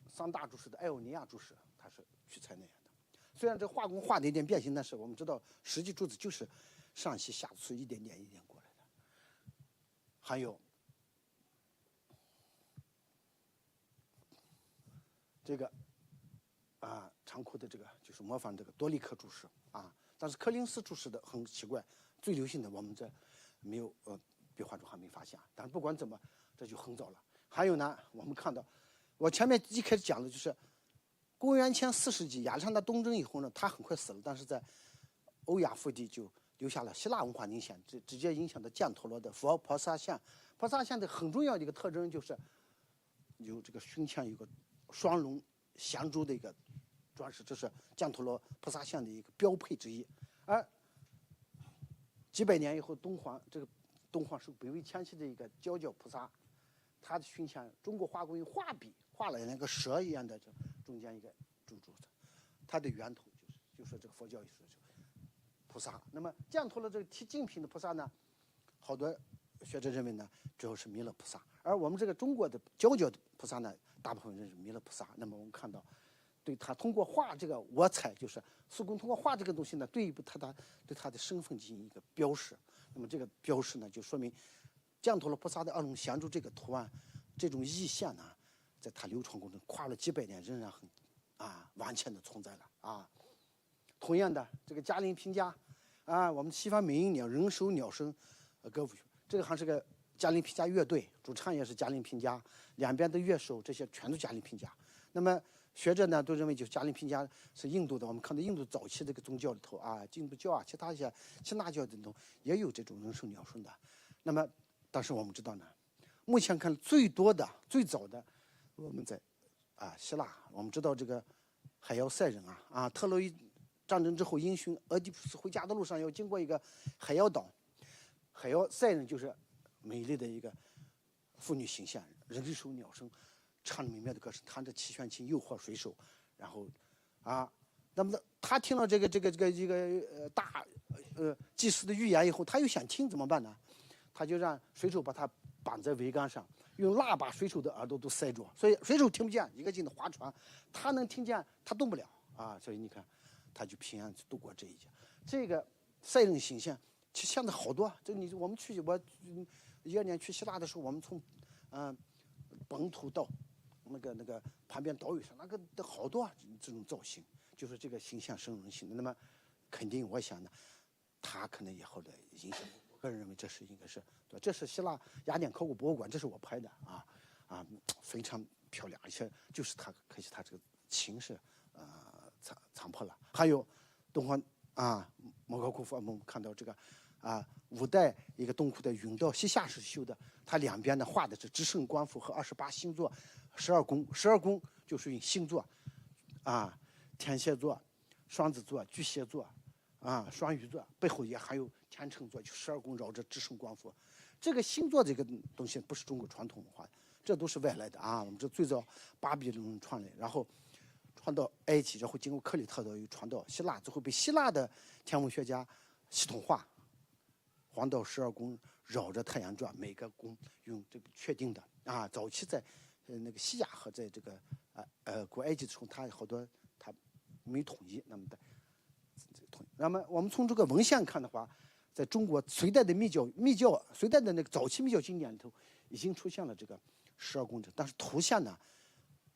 Speaker 2: 桑大柱式的艾欧尼亚柱式，它是取材那样的。虽然这画工画的有点变形，但是我们知道实际柱子就是上西下粗一点点过来的。还有这个长窟的这个就是模仿这个多利克柱式但是柯林斯柱式的很奇怪，最流行的我们这没有壁画中还没发现，但是不管怎么这就很早了。还有呢，我们看到我前面一开始讲的就是公元前4世纪亚历山大东征以后呢，他很快死了，但是在欧亚腹地就留下了希腊文化影响，直接影响到犍陀罗的佛菩萨像。菩萨像的很重要的一个特征就是有这个胸前有个双龙降珠的一个装饰，这是犍陀罗菩萨像的一个标配之一。而几百年以后，东皇是北魏前期的一个佼佼菩萨，他的胸前中国画工用画笔画了那个蛇一样的这中间一个柱子，它的源头就是这个佛教也是菩萨。那么降托了这个提净品的菩萨呢，好多学者认为呢，主要是弥勒菩萨，而我们这个中国的佼佼的菩萨呢，大部分认是弥勒菩萨。那么我们看到，对他通过画这个我彩，就是苏公通过画这个东西呢，对他的身份进行一个标识。那么这个标识呢，就说明降托了菩萨的二龙显著这个图案，这种意象呢，在他流传过程跨了几百年，仍然很完全的存在了啊。同样的，这个嘉陵平家我们西方民音鸟人首鸟声歌舞，这个还是个嘉陵平家乐队，主唱也是嘉陵平家，两边的乐手这些全都嘉陵平家。那么学者呢都认为，就是嘉陵平家是印度的。我们看到印度早期这个宗教里头印度教其他一些耆那教里头也有这种人声鸟声的。那么，但是我们知道呢，目前看最多的、最早的，我们在希腊，我们知道这个海妖塞人特洛伊战争之后，英雄俄狄浦斯回家的路上要经过一个海妖岛，海妖塞人就是美丽的一个妇女形象，人首鸟声，唱着美妙的歌声，弹着七弦琴诱惑水手，然后那么他听了这个大祭司的预言以后，他又想听怎么办呢？他就让水手把他绑在桅杆上，用蜡把水手的耳朵都塞住，所以水手听不见，一个劲的划船，他能听见，他动不了所以你看，他就平安度过这一劫。这个塞人形象，其实现在好多，我们去12年去希腊的时候，我们从本土到那个旁边岛屿上，那个好多这种造型，就是这个形象生人性的。那么肯定，我想呢，他可能以后的影响，我个人认为应该是对，这是希腊雅典考古博物馆，这是我拍的非常漂亮，而且就是可惜他这个琴是残破了。还有东方莫高窟佛，我们看到这个五代一个洞窟的甬道西夏时修的，它两边呢画的是至圣官符和28星座，12宫就属于星座天蝎座、双子座、巨蟹座双鱼座，背后也还有天秤座，就12宫绕着至圣官符。这个星座这个东西不是中国传统文化的，这都是外来的我们这最早巴比伦传来，然后传到埃及，然后经过克里特岛又传到希腊，最后被希腊的天文学家系统化。黄道12宫绕着太阳转，每个宫用这个确定的早期在那个西亚和在这个古埃及的时候，它好多它没统一，那么的统一。那么我们从这个文献看的话，在中国隋代的密教隋代的那个早期密教经典里头已经出现了这个12宫制，但是图像呢，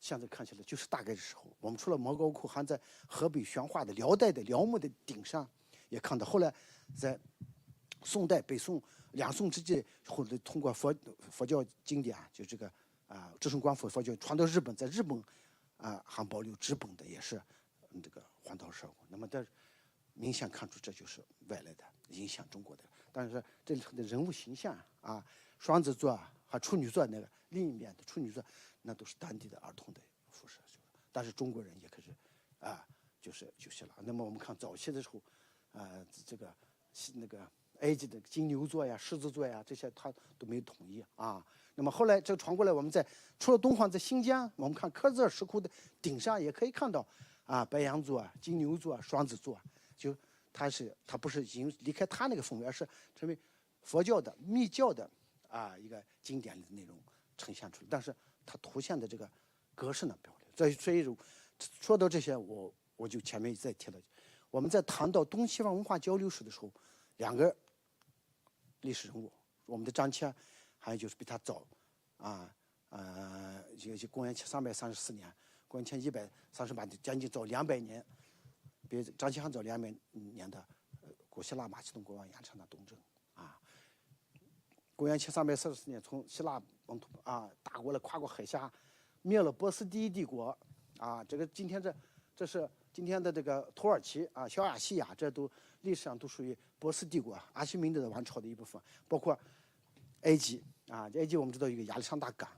Speaker 2: 现在看起来就是大概的时候，我们除了莫高窟，还在河北宣化的辽代的辽墓的顶上也看到，后来在宋代北宋两宋之际，或者通过佛教经典就这个至圣官符佛教传到日本，在日本还保留纸本的，也是这个黄道12宫。那么这明显看出这就是外来的影响中国的。但是这里头的人物形象双子座和处女座那个另一面的处女座，那都是当地的儿童的服饰。但是中国人也可是就是了。那么我们看早期的时候这个那个埃及的金牛座呀、狮子座呀，这些它都没有统一那么后来这传过来，我们除了东方，在新疆，我们看科兹尔石窟的顶上也可以看到白羊座、金牛座、双子座，就它不是已经离开它那个氛围，而是成为佛教的密教的一个经典的内容呈现出来。但是它图像的这个格式呢漂亮。所以说到这些，我就前面再提了，我们在谈到东西方文化交流史的时候，两个历史人物，我们的张骞，还有就是比他早公元前334年，公元前138年，将近早200年，比张骞还早200年的古希腊马其顿国王亚历山大东征公元前344年从希腊本土打过来，跨过海峡，灭了波斯第一帝国这个这是今天的这个土耳其小亚细亚，这都历史上都属于波斯帝国阿西明德的王朝的一部分，包括埃及埃及我们知道有一个亚历山大港，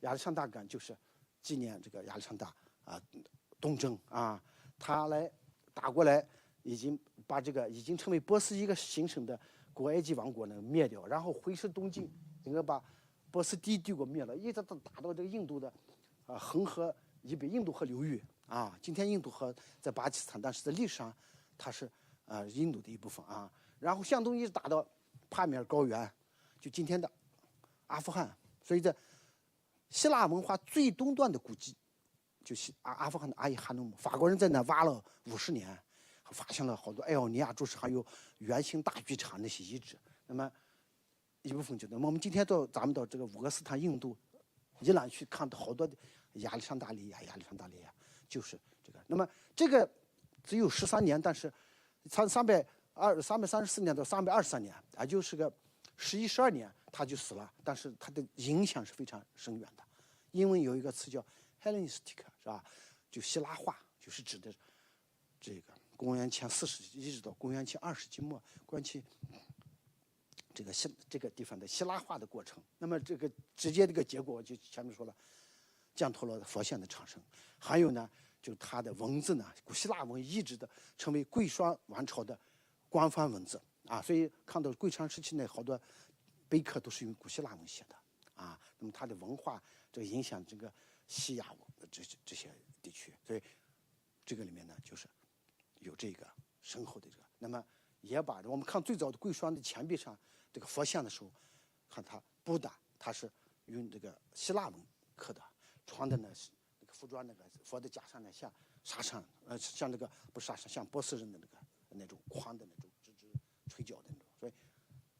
Speaker 2: 亚历山大港就是纪念这个亚历山大东征他来打过来，已经把这个已经成为波斯一个形成的古埃及王国呢灭掉，然后回师东进，整个把波斯第一帝国灭了，一直打到这个印度的恒河以北，印度河流域啊。今天印度河在巴基斯坦，但是在历史上它是印度的一部分啊。然后向东一直打到帕米尔高原，就今天的阿富汗。所以在希腊文化最东端的古迹，就是阿富汗的阿伊哈努姆，法国人在那挖了50年，发现了好多艾奥尼亚柱石，还有圆形大剧场那些遗址。那么一部分就那么我们今天咱们到这个乌克斯坦、印度、伊朗去看到好多的亚历山大里亚，就是这个。那么这个只有13年，但是334年到323年，也就是个11、12年他就死了，但是他的影响是非常深远的。英文有一个词叫 Hellenistic， 是吧？就希腊化，就是指的这个公元前40世纪一直到公元前20世纪末，公元前这个地方的希腊化的过程。那么这个直接这个结果就前面说了，犍陀罗的佛像的产生，还有呢，就它的文字呢，古希腊文一直的成为贵霜王朝的官方文字啊。所以看到贵霜时期呢，好多碑刻都是用古希腊文写的啊。那么它的文化这个影响整个西亚这些地区，所以这个里面呢，就是有这个深厚的这个。那么也把我们看最早的贵霜的钱币上这个佛像的时候，看它布达，它是用这个希腊文刻的，穿的呢是那个服装，那个佛的甲上呢像纱裳，像那个不是纱裳，像波斯人的那种宽的那种直垂角的那种，所以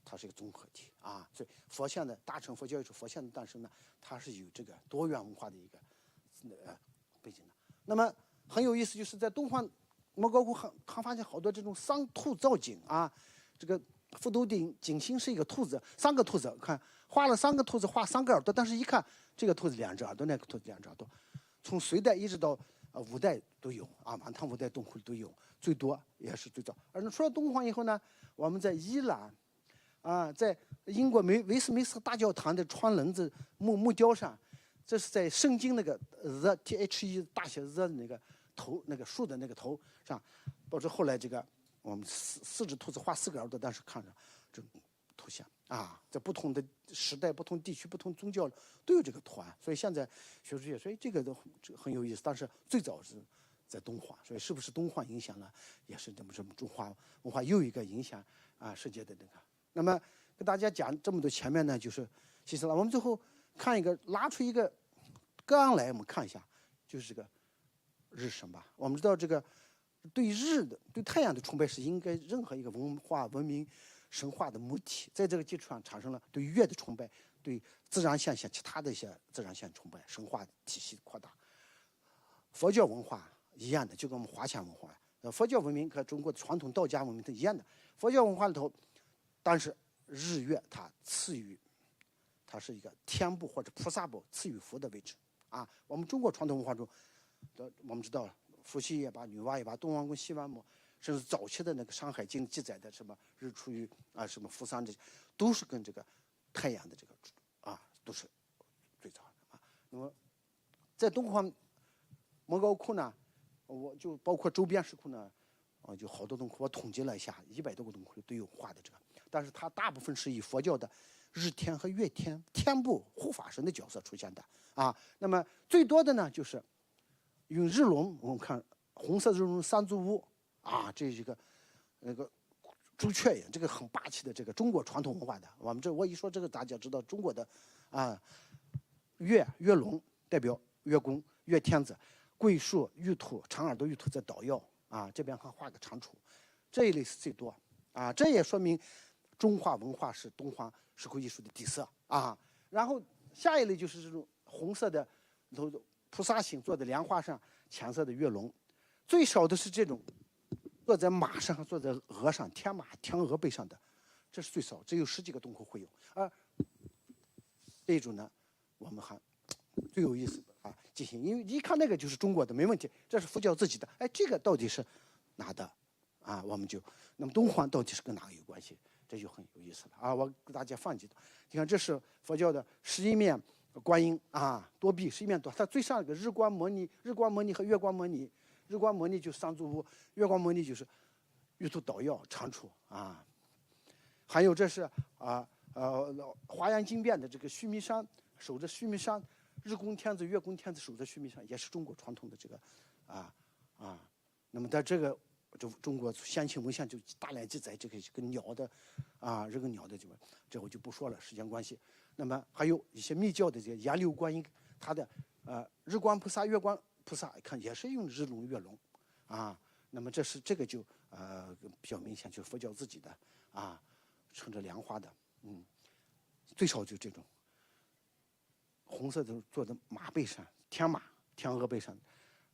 Speaker 2: 它是一个综合体啊。所以佛像的大乘佛教艺术佛像的诞生呢，它是有这个多元文化的一个背景的。那么很有意思，就是在东方莫高窟还发现好多这种桑兔造景啊。这个覆斗景星是一个兔子，3个兔子，看画了3个兔子，画3个耳朵，但是一看这个兔子2只耳朵，那个兔子2只耳朵，从隋代一直到5代都有啊，满唐5代洞窟里都有，最多也是最早。而除了东方以后呢，我们在伊朗啊，在英国威斯敏斯特大教堂的窗棱子木雕上，这是在圣经那个 THE 大写 The 的那个头，那个树的那个头上，导致后来这个我们4只兔子画4个耳朵，但是看着这种图像啊，在不同的时代、不同地区、不同宗教都有这个图案。所以现在学术界，所以这个都很有意思。但是最早是在东方，所以是不是东方影响了，也是这么中华文化又一个影响啊世界的那个。那么跟大家讲这么多，前面呢就是其实了。我们最后看一个，拉出一个个案来，我们看一下，就是这个日神吧。我们知道这个对太阳的崇拜是应该任何一个文化文明神话的母体，在这个基础上产生了对月的崇拜，对自然现象其他的一些自然现象崇拜，神话体系扩大。佛教文化一样的，就跟我们华夏文化，佛教文明和中国的传统道家文明是一样的。佛教文化里头，但是日月它次于，它是一个天部或者菩萨部次于佛的位置啊。我们中国传统文化中，我们知道伏羲也罢，女娲也罢，东王公西王母，甚至早期的那个《山海经》记载的什么日出于啊，什么扶桑，这些都是跟这个太阳的这个啊，都是最早的啊。那么在东方莫高窟呢，我就包括周边石窟呢，就好多洞窟，我统计了一下，100多个洞窟都有画的这个，但是它大部分是以佛教的日天和月天天部护法神的角色出现的啊。那么最多的呢，就是用日龙，我们看红色日龙三足乌啊，这是一个那个朱雀眼，这个很霸气的这个中国传统文化的。我一说这个，大家知道中国的啊，月龙代表月宫、月天子，桂树、玉兔、长耳朵玉兔在捣药啊，这边还画个长处，这一类是最多啊。这也说明中华文化是东方石窟艺术的底色啊。然后下一类就是这种红色的菩萨形坐在莲花上，浅色的月龙，最少的是这种坐在马上和坐在鹅上，天马天鹅背上的，这是最少，只有10几个洞窟会有。而这种呢，我们还最有意思的啊进行，因为一看那个就是中国的，没问题，这是佛教自己的，哎，这个到底是哪的啊？我们就那么东方到底是跟哪个有关系？这就很有意思了啊！我给大家放几段，你看这是佛教的11面观音啊，多臂11面多，它最上一个日光摩尼和月光摩尼，日光摩尼就是三足乌，月光摩尼就是玉兔捣药长处啊。还有这是华严经变的这个须弥山，守着须弥山，日宫天子、月宫天子守着须弥山，也是中国传统的这个那么在这个就中国先秦文献就大量记载这个鸟的这个鸟的这我就不说了，时间关系。那么还有一些密教的这个阎罗观音，他的日观菩萨、月观菩萨，看也是用日龙、月龙那么这个就比较明显，就是佛教自己的乘着莲花的，最少就这种红色的做的马背上，天马、天鹅背上，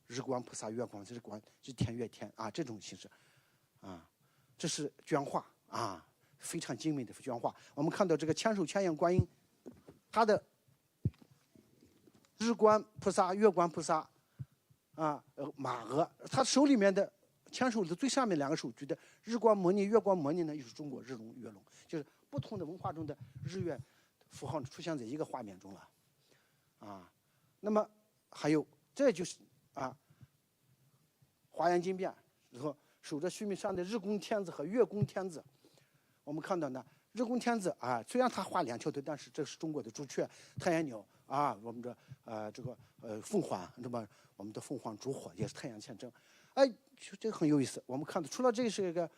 Speaker 2: 日观菩萨、月观日观日天月天这种形式这是绢画非常精美的绢画。我们看到这个千手千眼观音，他的日观菩萨、月观菩萨马额，他手里面的千手的最上面2个手举的日观摩尼、月观摩尼呢，又是中国日龙、月龙，就是不同的文化中的日月符号出现在一个画面中了那么还有这就是华严经变，然后守着须弥山的日宫天子和月宫天子，我们看到呢，日宫天子虽然他画2条腿，但是这是中国的朱雀、太阳鸟我们的这个凤凰，那么我们的凤凰烛火也是太阳象征。这个很有意思。我们看到除了这是一个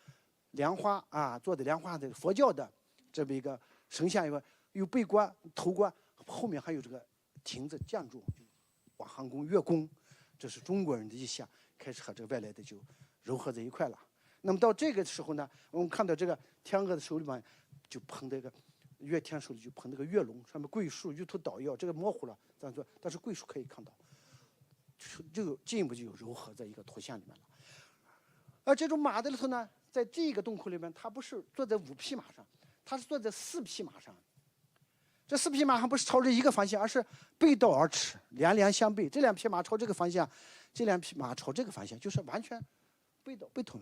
Speaker 2: 莲花做的莲花的佛教的这么一个神像以外，有背冠、头冠，后面还有这个亭子建筑，瓦行宫、月宫，这是中国人的意象，开始和这个外来的就糅合在一块了。那么到这个时候呢，我们看到这个天鹅的手里面就捧这个月天手里就捧那个月龙，上面桂树、玉兔捣药，这个模糊了，但是桂树可以看到，就进一步就有糅合在一个图像里面了。而这种马的里头呢，在这个洞口里面，它不是坐在5匹马上，它是坐在4匹马上。这4匹马还不是朝着一个方向，而是背道而驰，连连相背。这2匹马朝这个方向，这2匹马朝这个方向，就是完全背同，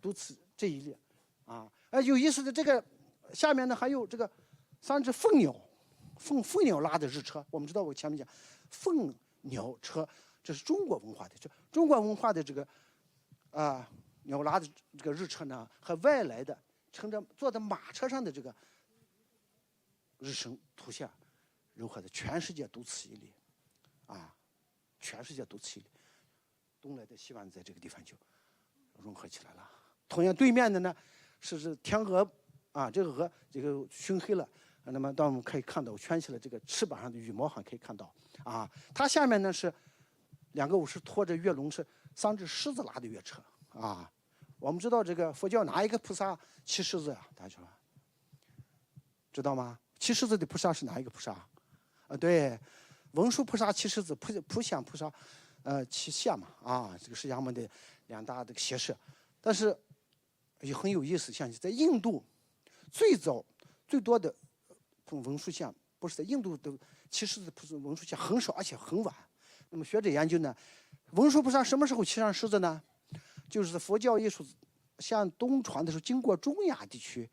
Speaker 2: 独此这一列有意思的这个下面呢还有这个3只凤鸟拉的日车。我们知道我前面讲凤鸟车，这是中国文化的，中国文化的这个鸟拉的这个日车呢，和外来的坐在马车上的这个日神图像糅合的，全世界独此一例全世界独此一例。东来的西往在这个地方就融合起来了。同样对面的呢是天鹅这个鹅这个熏黑了，那么当我们可以看到圈起来这个翅膀上的羽毛还可以看到它下面呢是2个武士拖着月龙，是3只狮子拉的月车我们知道这个佛教哪一个菩萨骑狮子呀？大家知道吗？骑狮子的菩萨是哪一个菩萨对，文殊菩萨骑狮子，普显菩萨骑象嘛这个释迦牟尼的2大这个邪社。但是也很有意思，像在印度最多的文殊像不是在印度的骑狮子的文殊像很少，而且很晚。那么学者研究呢，文殊菩萨什么时候骑上狮子呢？就是佛教艺术向东传的时候，经过中亚地区